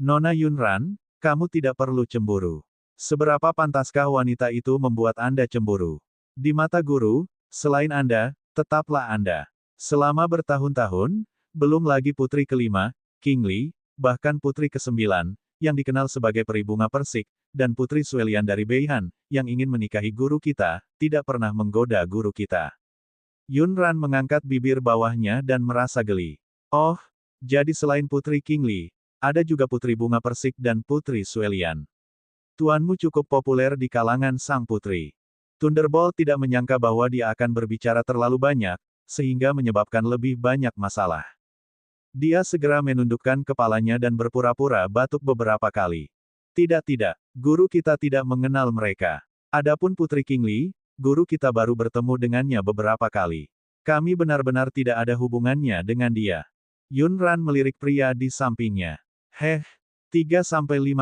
S1: Nona Yun Ran, kamu tidak perlu cemburu. Seberapa pantaskah wanita itu membuat Anda cemburu? Di mata guru, selain Anda, tetaplah Anda. Selama bertahun-tahun, belum lagi putri kelima, Qingli, bahkan putri kesembilan, yang dikenal sebagai peri bunga persik, dan putri Suelian dari Beihan, yang ingin menikahi guru kita, tidak pernah menggoda guru kita. Yunran mengangkat bibir bawahnya dan merasa geli. Oh, jadi selain putri Qingli, ada juga putri bunga persik dan putri Suelian. Tuanmu cukup populer di kalangan sang putri. Thunderbolt tidak menyangka bahwa dia akan berbicara terlalu banyak, sehingga menyebabkan lebih banyak masalah. Dia segera menundukkan kepalanya dan berpura-pura batuk beberapa kali. Tidak, guru kita tidak mengenal mereka. Adapun Putri Qingli, guru kita baru bertemu dengannya beberapa kali. Kami benar-benar tidak ada hubungannya dengan dia. Yunran melirik pria di sampingnya. 3-5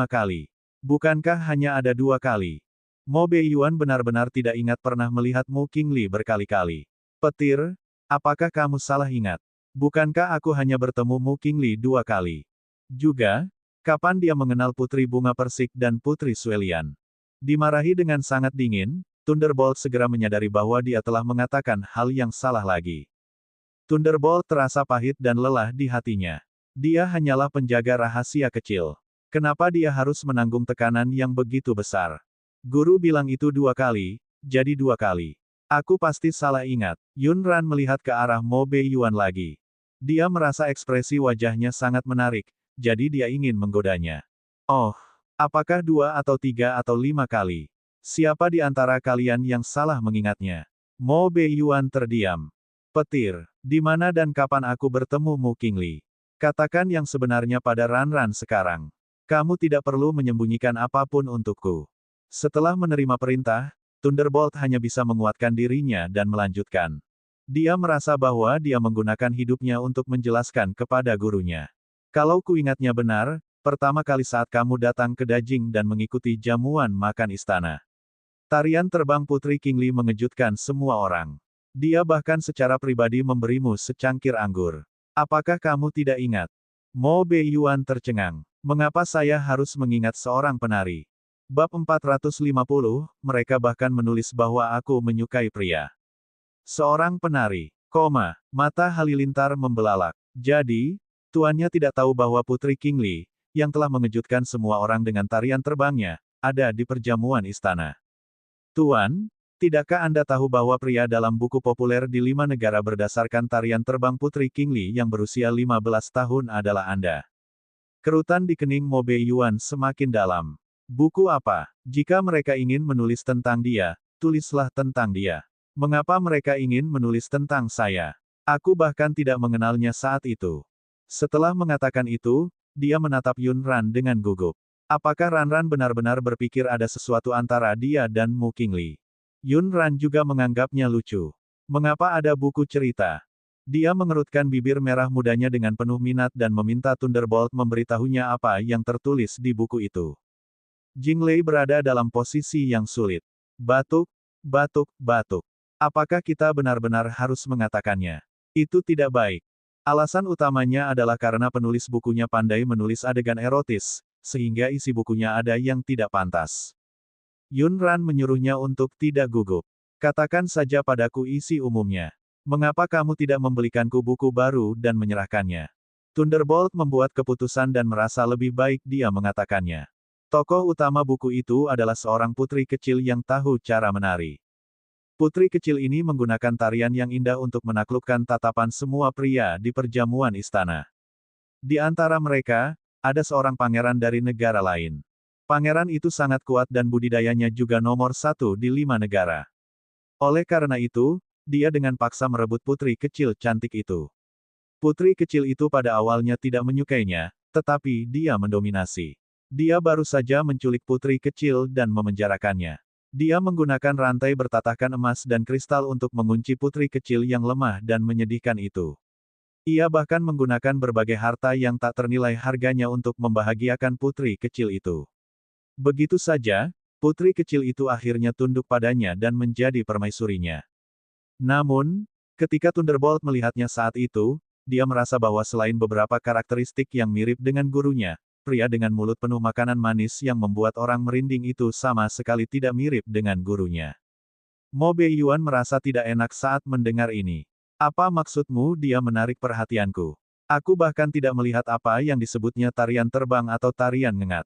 S1: kali. Bukankah hanya ada 2 kali? Mo Beiyuan benar-benar tidak ingat pernah melihat Mu Qingli berkali-kali. Petir, apakah kamu salah ingat? Bukankah aku hanya bertemu Mu Qingli 2 kali? Juga, kapan dia mengenal Putri Bunga Persik dan Putri Suelian? Dimarahi dengan sangat dingin, Thunderbolt segera menyadari bahwa dia telah mengatakan hal yang salah lagi. Thunderbolt terasa pahit dan lelah di hatinya. Dia hanyalah penjaga rahasia kecil. Kenapa dia harus menanggung tekanan yang begitu besar? Guru bilang itu 2 kali, jadi 2 kali. Aku pasti salah ingat. Yunran melihat ke arah Mo Beiyuan lagi. Dia merasa ekspresi wajahnya sangat menarik, jadi dia ingin menggodanya. Oh, apakah 2 atau 3 atau 5 kali? Siapa di antara kalian yang salah mengingatnya? Mo Beiyuan terdiam. Petir, di mana dan kapan aku bertemu Mu Qingli? Katakan yang sebenarnya pada Ranran sekarang. Kamu tidak perlu menyembunyikan apapun untukku. Setelah menerima perintah, Thunderbolt hanya bisa menguatkan dirinya dan melanjutkan. Dia merasa bahwa dia menggunakan hidupnya untuk menjelaskan kepada gurunya. Kalau kuingatnya benar, pertama kali saat kamu datang ke Dajing dan mengikuti jamuan makan istana. Tarian terbang Putri Qingli mengejutkan semua orang. Dia bahkan secara pribadi memberimu secangkir anggur. Apakah kamu tidak ingat? Mo Beiyuan tercengang. Mengapa saya harus mengingat seorang penari? Bab 450, mereka bahkan menulis bahwa aku menyukai pria. Seorang penari, mata Halilintar membelalak. Jadi, tuannya tidak tahu bahwa Putri Qingli, yang telah mengejutkan semua orang dengan tarian terbangnya, ada di perjamuan istana. Tuan, tidakkah Anda tahu bahwa pria dalam buku populer di 5 negara berdasarkan tarian terbang Putri Qingli yang berusia 15 tahun adalah Anda? Kerutan di kening Mo Beiyuan semakin dalam. Buku apa? Jika mereka ingin menulis tentang dia, tulislah tentang dia. Mengapa mereka ingin menulis tentang saya? Aku bahkan tidak mengenalnya saat itu. Setelah mengatakan itu, dia menatap Yunran dengan gugup. Apakah Ranran benar-benar berpikir ada sesuatu antara dia dan Mu Qingli? Yunran juga menganggapnya lucu. Mengapa ada buku cerita? Dia mengerutkan bibir merah mudanya dengan penuh minat dan meminta Thunderbolt memberitahunya apa yang tertulis di buku itu. Jinglei berada dalam posisi yang sulit. Batuk. Apakah kita benar-benar harus mengatakannya? Itu tidak baik. Alasan utamanya adalah karena penulis bukunya pandai menulis adegan erotis, sehingga isi bukunya ada yang tidak pantas. Yunran menyuruhnya untuk tidak gugup. Katakan saja padaku isi umumnya. Mengapa kamu tidak membelikanku buku baru dan menyerahkannya? Thunderbolt membuat keputusan dan merasa lebih baik dia mengatakannya. Tokoh utama buku itu adalah seorang putri kecil yang tahu cara menari. Putri kecil ini menggunakan tarian yang indah untuk menaklukkan tatapan semua pria di perjamuan istana. Di antara mereka, ada seorang pangeran dari negara lain. Pangeran itu sangat kuat dan budidayanya juga nomor 1 di 5 negara. Oleh karena itu, dia dengan paksa merebut putri kecil cantik itu. Putri kecil itu pada awalnya tidak menyukainya, tetapi dia mendominasi. Dia baru saja menculik putri kecil dan memenjarakannya. Dia menggunakan rantai bertatahkan emas dan kristal untuk mengunci putri kecil yang lemah dan menyedihkan itu. Ia bahkan menggunakan berbagai harta yang tak ternilai harganya untuk membahagiakan putri kecil itu. Begitu saja, putri kecil itu akhirnya tunduk padanya dan menjadi permaisurinya. Namun, ketika Thunderbolt melihatnya saat itu, dia merasa bahwa selain beberapa karakteristik yang mirip dengan gurunya, pria dengan mulut penuh makanan manis yang membuat orang merinding itu sama sekali tidak mirip dengan gurunya. Mo Beiyuan merasa tidak enak saat mendengar ini. Apa maksudmu dia menarik perhatianku? Aku bahkan tidak melihat apa yang disebutnya tarian terbang atau tarian ngengat.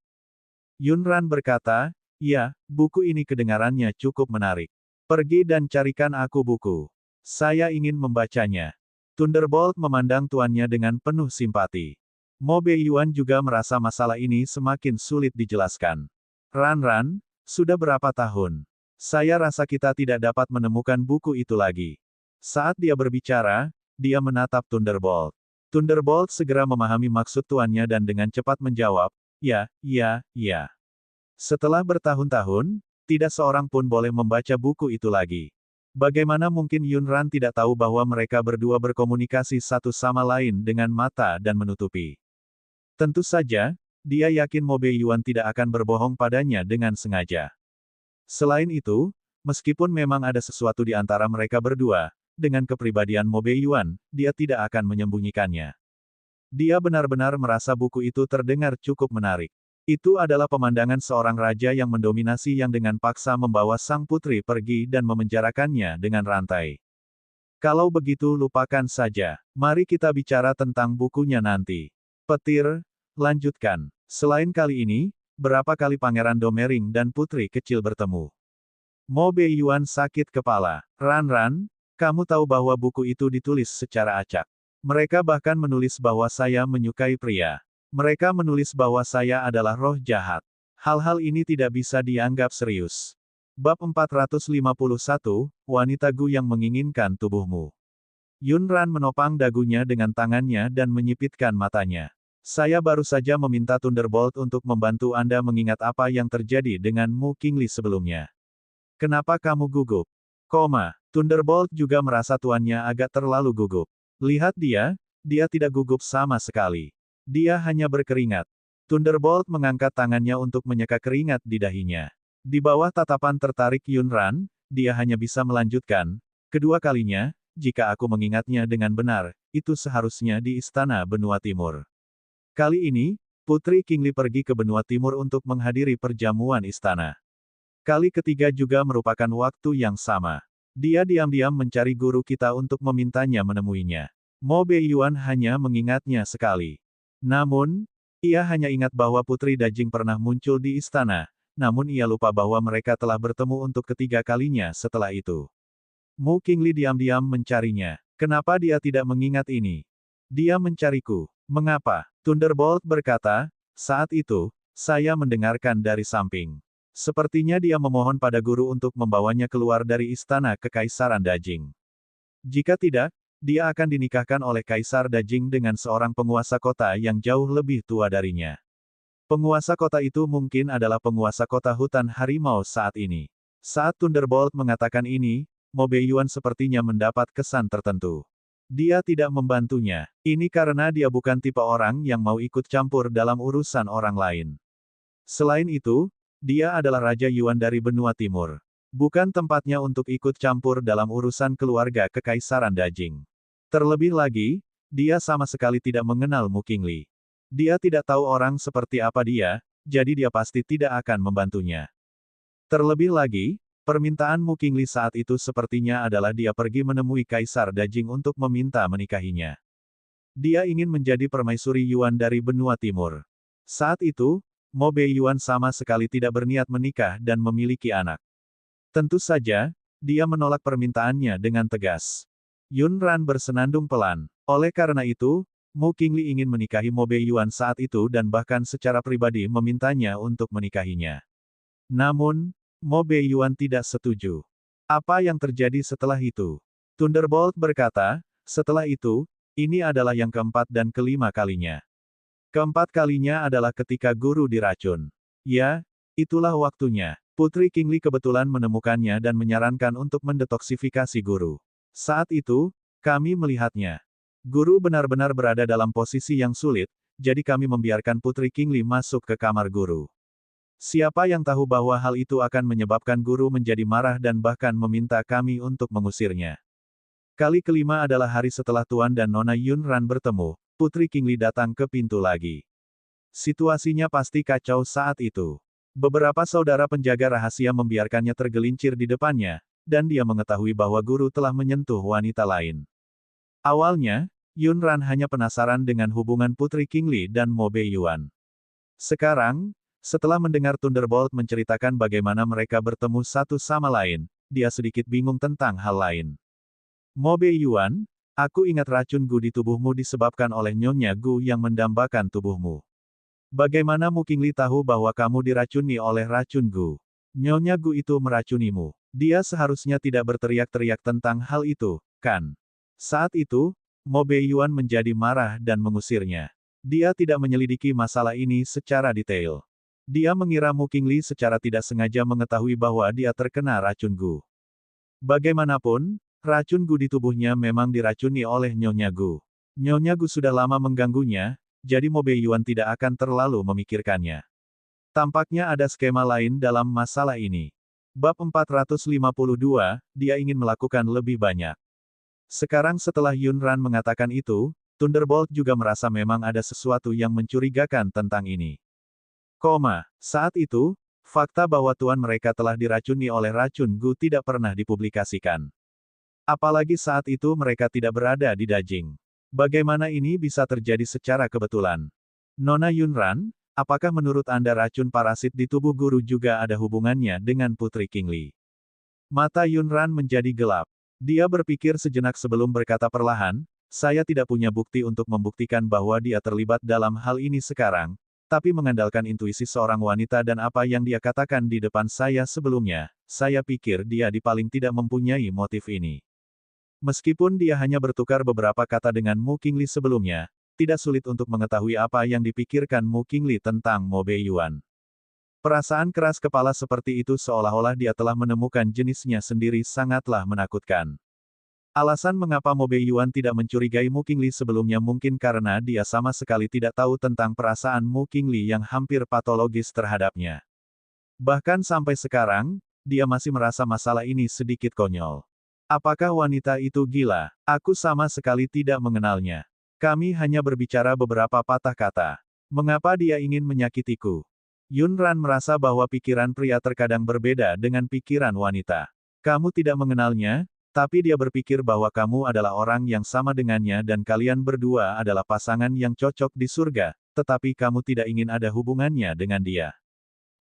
S1: Yunran berkata, ya, buku ini kedengarannya cukup menarik. Pergi dan carikan aku buku. Saya ingin membacanya. Thunderbolt memandang tuannya dengan penuh simpati. Mo Beiyuan juga merasa masalah ini semakin sulit dijelaskan. Ran, sudah berapa tahun? Saya rasa kita tidak dapat menemukan buku itu lagi. Saat dia berbicara, dia menatap Thunderbolt. Thunderbolt segera memahami maksud tuannya dan dengan cepat menjawab, ya. Setelah bertahun-tahun, tidak seorang pun boleh membaca buku itu lagi. Bagaimana mungkin Yunran tidak tahu bahwa mereka berdua berkomunikasi satu sama lain dengan mata dan menutupi. Tentu saja, dia yakin Mo Beiyuan tidak akan berbohong padanya dengan sengaja. Selain itu, meskipun memang ada sesuatu di antara mereka berdua, dengan kepribadian Mo Beiyuan, dia tidak akan menyembunyikannya. Dia benar-benar merasa buku itu terdengar cukup menarik. Itu adalah pemandangan seorang raja yang mendominasi yang dengan paksa membawa sang putri pergi dan memenjarakannya dengan rantai. Kalau begitu lupakan saja, mari kita bicara tentang bukunya nanti. Petir, lanjutkan. Selain kali ini, berapa kali Pangeran Domering dan putri kecil bertemu? Mo Beiyuan sakit kepala. Ran, kamu tahu bahwa buku itu ditulis secara acak. Mereka bahkan menulis bahwa saya menyukai pria. Mereka menulis bahwa saya adalah roh jahat. Hal-hal ini tidak bisa dianggap serius. Bab 451, Wanita Gu yang menginginkan tubuhmu. Yunran menopang dagunya dengan tangannya dan menyipitkan matanya. Saya baru saja meminta Thunderbolt untuk membantu Anda mengingat apa yang terjadi dengan Mu Qingli sebelumnya. Kenapa kamu gugup? Thunderbolt juga merasa tuannya agak terlalu gugup. Lihat dia tidak gugup sama sekali. Dia hanya berkeringat. Thunderbolt mengangkat tangannya untuk menyeka keringat di dahinya. Di bawah tatapan tertarik Yunran, dia hanya bisa melanjutkan, kedua kalinya, jika aku mengingatnya dengan benar, itu seharusnya di Istana Benua Timur. Kali ini, Putri Qingli pergi ke Benua Timur untuk menghadiri perjamuan istana. Kali ketiga juga merupakan waktu yang sama. Dia diam-diam mencari guru kita untuk memintanya menemuinya. Mo Beiyuan hanya mengingatnya sekali. Namun, ia hanya ingat bahwa Putri Dajing pernah muncul di istana, namun ia lupa bahwa mereka telah bertemu untuk ketiga kalinya setelah itu. Mu Qingli diam-diam mencarinya. Kenapa dia tidak mengingat ini? Dia mencariku. Mengapa? Thunderbolt berkata, saat itu, saya mendengarkan dari samping. Sepertinya dia memohon pada guru untuk membawanya keluar dari istana Kekaisaran Dajing. Jika tidak, dia akan dinikahkan oleh Kaisar Dajing dengan seorang penguasa kota yang jauh lebih tua darinya. Penguasa kota itu mungkin adalah penguasa kota hutan harimau saat ini. Saat Thunderbolt mengatakan ini, Mo Beiyuan sepertinya mendapat kesan tertentu. Dia tidak membantunya. Ini karena dia bukan tipe orang yang mau ikut campur dalam urusan orang lain. Selain itu, dia adalah Raja Yuan dari Benua Timur. Bukan tempatnya untuk ikut campur dalam urusan keluarga Kekaisaran Dajing. Terlebih lagi, dia sama sekali tidak mengenal Mu Qingli. Dia tidak tahu orang seperti apa dia, jadi dia pasti tidak akan membantunya. Terlebih lagi, permintaan Mu Qingli saat itu sepertinya adalah dia pergi menemui Kaisar Dajing untuk meminta menikahinya. Dia ingin menjadi permaisuri Yuan dari Benua Timur. Saat itu, Mo Beiyuan sama sekali tidak berniat menikah dan memiliki anak. Tentu saja, dia menolak permintaannya dengan tegas. Yunran bersenandung pelan. Oleh karena itu, Mu Qingli ingin menikahi Mo Beiyuan saat itu dan bahkan secara pribadi memintanya untuk menikahinya. Namun, Mo Beiyuan tidak setuju. Apa yang terjadi setelah itu? Thunderbolt berkata, setelah itu, ini adalah yang keempat dan kelima kalinya. Keempat kalinya adalah ketika guru diracun. Ya, itulah waktunya. Putri Qingli kebetulan menemukannya dan menyarankan untuk mendetoksifikasi guru. Saat itu, kami melihatnya. Guru benar-benar berada dalam posisi yang sulit, jadi kami membiarkan Putri Qingli masuk ke kamar guru. Siapa yang tahu bahwa hal itu akan menyebabkan guru menjadi marah dan bahkan meminta kami untuk mengusirnya. Kali kelima adalah hari setelah Tuan dan Nona Yunran bertemu, Putri Qingli datang ke pintu lagi. Situasinya pasti kacau saat itu. Beberapa saudara penjaga rahasia membiarkannya tergelincir di depannya, dan dia mengetahui bahwa guru telah menyentuh wanita lain. Awalnya, Yunran hanya penasaran dengan hubungan Putri Qingli dan Mo Beiyuan. Sekarang, setelah mendengar Thunderbolt menceritakan bagaimana mereka bertemu satu sama lain, dia sedikit bingung tentang hal lain. Mo Beiyuan, aku ingat racun Gu di tubuhmu disebabkan oleh Nyonya Gu yang mendambakan tubuhmu. Bagaimana Mu Qingli tahu bahwa kamu diracuni oleh racun Gu? Nyonya Gu itu meracunimu. Dia seharusnya tidak berteriak-teriak tentang hal itu, kan? Saat itu, Mo Beiyuan menjadi marah dan mengusirnya. Dia tidak menyelidiki masalah ini secara detail. Dia mengira Mu Qingli secara tidak sengaja mengetahui bahwa dia terkena racun Gu. Bagaimanapun, racun Gu di tubuhnya memang diracuni oleh Nyonya Gu. Nyonya Gu sudah lama mengganggunya, jadi Mo Beiyuan tidak akan terlalu memikirkannya. Tampaknya ada skema lain dalam masalah ini. Bab 452, dia ingin melakukan lebih banyak. Sekarang setelah Yunran mengatakan itu, Thunderbolt juga merasa memang ada sesuatu yang mencurigakan tentang ini. Saat itu, fakta bahwa tuan mereka telah diracuni oleh racun Gu tidak pernah dipublikasikan. Apalagi saat itu mereka tidak berada di Dajing. Bagaimana ini bisa terjadi secara kebetulan? Nona Yunran, apakah menurut Anda racun parasit di tubuh guru juga ada hubungannya dengan Putri Qingli? Mata Yunran menjadi gelap. Dia berpikir sejenak sebelum berkata perlahan, saya tidak punya bukti untuk membuktikan bahwa dia terlibat dalam hal ini sekarang, tapi mengandalkan intuisi seorang wanita dan apa yang dia katakan di depan saya sebelumnya, saya pikir dia paling tidak mempunyai motif ini. Meskipun dia hanya bertukar beberapa kata dengan Mu Qingli sebelumnya, tidak sulit untuk mengetahui apa yang dipikirkan Mu Qingli tentang Mo Beiyuan. Perasaan keras kepala seperti itu seolah-olah dia telah menemukan jenisnya sendiri sangatlah menakutkan. Alasan mengapa Mo Beiyuan tidak mencurigai Mu Qingli sebelumnya mungkin karena dia sama sekali tidak tahu tentang perasaan Mu Qingli yang hampir patologis terhadapnya. Bahkan sampai sekarang, dia masih merasa masalah ini sedikit konyol. Apakah wanita itu gila? Aku sama sekali tidak mengenalnya. Kami hanya berbicara beberapa patah kata. Mengapa dia ingin menyakitiku? Yunran merasa bahwa pikiran pria terkadang berbeda dengan pikiran wanita. Kamu tidak mengenalnya, tapi dia berpikir bahwa kamu adalah orang yang sama dengannya dan kalian berdua adalah pasangan yang cocok di surga, tetapi kamu tidak ingin ada hubungannya dengan dia.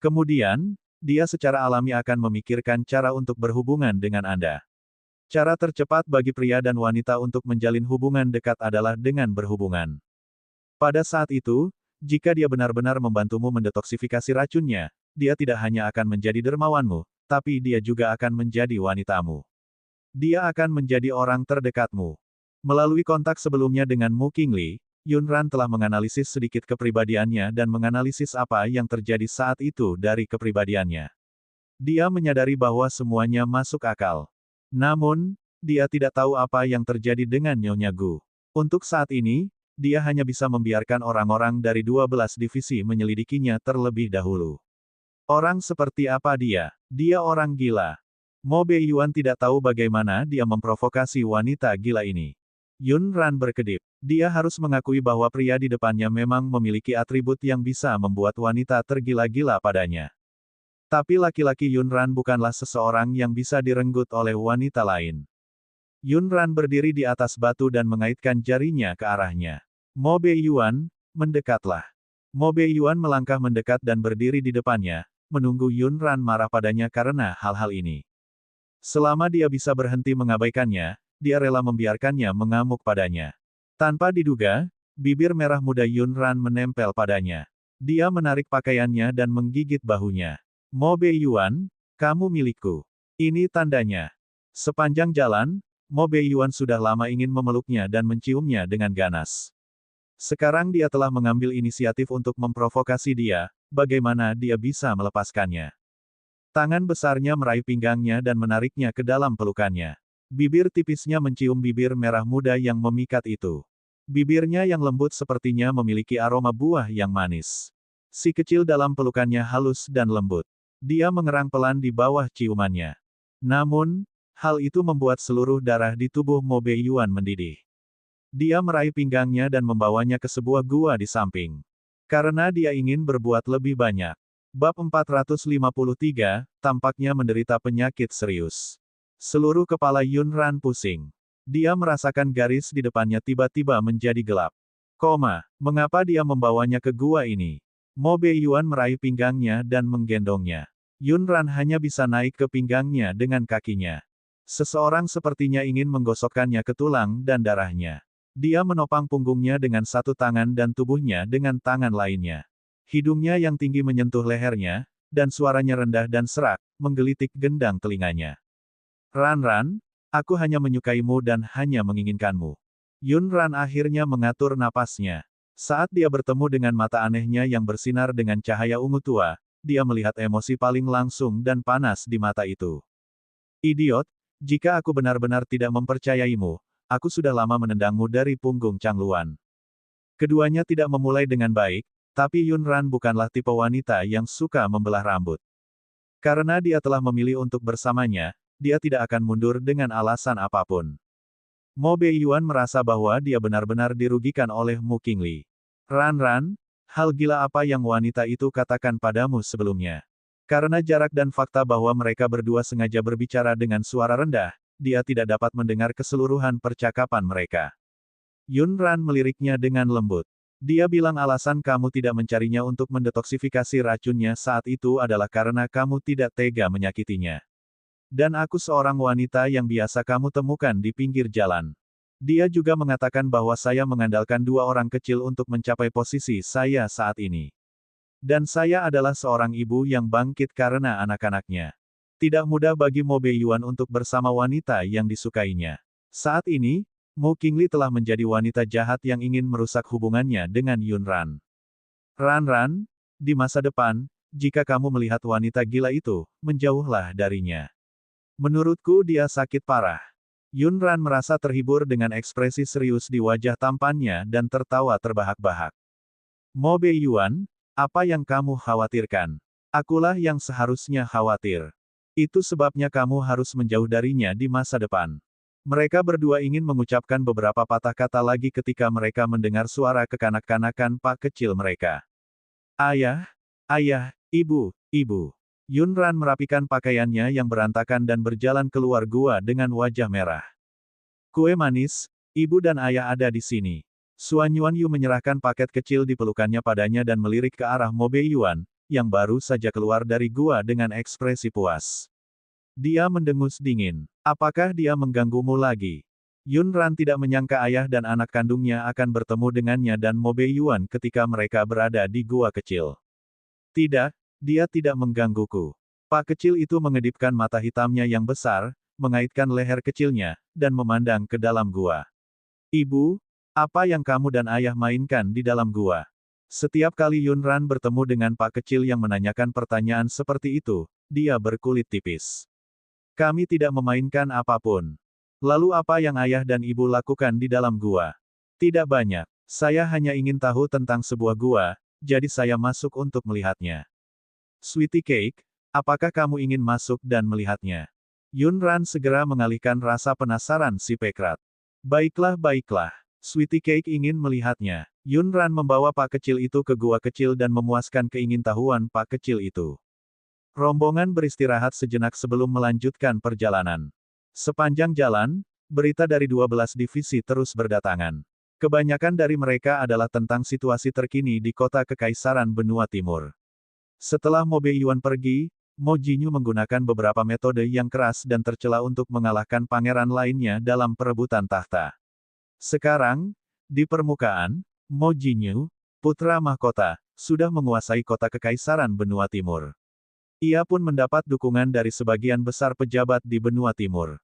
S1: Kemudian, dia secara alami akan memikirkan cara untuk berhubungan dengan Anda. Cara tercepat bagi pria dan wanita untuk menjalin hubungan dekat adalah dengan berhubungan. Pada saat itu, jika dia benar-benar membantumu mendetoksifikasi racunnya, dia tidak hanya akan menjadi dermawanmu, tapi dia juga akan menjadi wanitamu. Dia akan menjadi orang terdekatmu. Melalui kontak sebelumnya dengan Mu Qingli, Yunran telah menganalisis sedikit kepribadiannya dan menganalisis apa yang terjadi saat itu dari kepribadiannya. Dia menyadari bahwa semuanya masuk akal. Namun, dia tidak tahu apa yang terjadi dengan Nyonya Gu. Untuk saat ini, dia hanya bisa membiarkan orang-orang dari 12 divisi menyelidikinya terlebih dahulu. Orang seperti apa dia? Dia orang gila. Mo Beiyuan tidak tahu bagaimana dia memprovokasi wanita gila ini. Yunran berkedip. Dia harus mengakui bahwa pria di depannya memang memiliki atribut yang bisa membuat wanita tergila-gila padanya. Tapi laki-laki Yunran bukanlah seseorang yang bisa direnggut oleh wanita lain. Yunran berdiri di atas batu dan mengaitkan jarinya ke arahnya. Mo Beiyuan, mendekatlah. Mo Beiyuan melangkah mendekat dan berdiri di depannya, menunggu Yunran marah padanya karena hal-hal ini. Selama dia bisa berhenti mengabaikannya, dia rela membiarkannya mengamuk padanya. Tanpa diduga, bibir merah muda Yunran menempel padanya. Dia menarik pakaiannya dan menggigit bahunya. Mo Beiyuan, kamu milikku. Ini tandanya. Sepanjang jalan, Mo Beiyuan sudah lama ingin memeluknya dan menciumnya dengan ganas. Sekarang dia telah mengambil inisiatif untuk memprovokasi dia, bagaimana dia bisa melepaskannya. Tangan besarnya meraih pinggangnya dan menariknya ke dalam pelukannya. Bibir tipisnya mencium bibir merah muda yang memikat itu. Bibirnya yang lembut sepertinya memiliki aroma buah yang manis. Si kecil dalam pelukannya halus dan lembut. Dia mengerang pelan di bawah ciumannya. Namun, hal itu membuat seluruh darah di tubuh Mo Beiyuan mendidih. Dia meraih pinggangnya dan membawanya ke sebuah gua di samping. Karena dia ingin berbuat lebih banyak. Bab 453, tampaknya menderita penyakit serius. Seluruh kepala Yunran pusing. Dia merasakan garis di depannya tiba-tiba menjadi gelap. Mengapa dia membawanya ke gua ini? Mo Beiyuan meraih pinggangnya dan menggendongnya. Yunran hanya bisa naik ke pinggangnya dengan kakinya. Seseorang sepertinya ingin menggosokkannya ke tulang dan darahnya. Dia menopang punggungnya dengan satu tangan dan tubuhnya dengan tangan lainnya. Hidungnya yang tinggi menyentuh lehernya, dan suaranya rendah dan serak, menggelitik gendang telinganya. Ran, aku hanya menyukaimu dan hanya menginginkanmu. Yunran akhirnya mengatur napasnya. Saat dia bertemu dengan mata anehnya yang bersinar dengan cahaya ungu tua, dia melihat emosi paling langsung dan panas di mata itu. Idiot, jika aku benar-benar tidak mempercayaimu, aku sudah lama menendangmu dari punggung Changluan. Keduanya tidak memulai dengan baik, tapi Yunran bukanlah tipe wanita yang suka membelah rambut. Karena dia telah memilih untuk bersamanya, dia tidak akan mundur dengan alasan apapun. Mo Beiyuan merasa bahwa dia benar-benar dirugikan oleh Mu Qingli. Ran, hal gila apa yang wanita itu katakan padamu sebelumnya? Karena jarak dan fakta bahwa mereka berdua sengaja berbicara dengan suara rendah, dia tidak dapat mendengar keseluruhan percakapan mereka. Yunran meliriknya dengan lembut. Dia bilang alasan kamu tidak mencarinya untuk mendetoksifikasi racunnya saat itu adalah karena kamu tidak tega menyakitinya. Dan aku seorang wanita yang biasa kamu temukan di pinggir jalan. Dia juga mengatakan bahwa saya mengandalkan dua orang kecil untuk mencapai posisi saya saat ini. Dan saya adalah seorang ibu yang bangkit karena anak-anaknya. Tidak mudah bagi Mo Beiyuan untuk bersama wanita yang disukainya. Saat ini, Mu Qingli telah menjadi wanita jahat yang ingin merusak hubungannya dengan Yunran. Ran, di masa depan, jika kamu melihat wanita gila itu, menjauhlah darinya. Menurutku dia sakit parah. Yunran merasa terhibur dengan ekspresi serius di wajah tampannya dan tertawa terbahak-bahak. Mo Beiyuan, apa yang kamu khawatirkan? Akulah yang seharusnya khawatir. Itu sebabnya kamu harus menjauh darinya di masa depan. Mereka berdua ingin mengucapkan beberapa patah kata lagi ketika mereka mendengar suara kekanak-kanakan pak kecil mereka. Ayah, ibu. Yunran merapikan pakaiannya yang berantakan dan berjalan keluar gua dengan wajah merah. Kue manis, ibu dan ayah ada di sini. Suan Yuanyu menyerahkan paket kecil di pelukannya padanya dan melirik ke arah Mo Beiyuan, yang baru saja keluar dari gua dengan ekspresi puas. Dia mendengus dingin. Apakah dia mengganggumu lagi? Yunran tidak menyangka ayah dan anak kandungnya akan bertemu dengannya dan Mo Beiyuan ketika mereka berada di gua kecil. Tidak, dia tidak menggangguku. Pak kecil itu mengedipkan mata hitamnya yang besar, mengaitkan leher kecilnya, dan memandang ke dalam gua. Ibu, apa yang kamu dan ayah mainkan di dalam gua? Setiap kali Yunran bertemu dengan Pak kecil yang menanyakan pertanyaan seperti itu, dia berkulit tipis. Kami tidak memainkan apapun. Lalu apa yang ayah dan ibu lakukan di dalam gua? Tidak banyak. Saya hanya ingin tahu tentang sebuah gua, jadi saya masuk untuk melihatnya. Sweetie Cake, apakah kamu ingin masuk dan melihatnya? Yunran segera mengalihkan rasa penasaran si Pekrat. Baiklah. Sweetie Cake ingin melihatnya. Yunran membawa Pak kecil itu ke gua kecil dan memuaskan keingintahuan Pak kecil itu. Rombongan beristirahat sejenak sebelum melanjutkan perjalanan. Sepanjang jalan, berita dari 12 divisi terus berdatangan. Kebanyakan dari mereka adalah tentang situasi terkini di kota Kekaisaran Benua Timur. Setelah Mo Beiyuan pergi, Mo Jinyu menggunakan beberapa metode yang keras dan tercela untuk mengalahkan pangeran lainnya dalam perebutan tahta. Sekarang, di permukaan, Mo Jinyu, putra mahkota, sudah menguasai kota Kekaisaran Benua Timur. Ia pun mendapat dukungan dari sebagian besar pejabat di Benua Timur.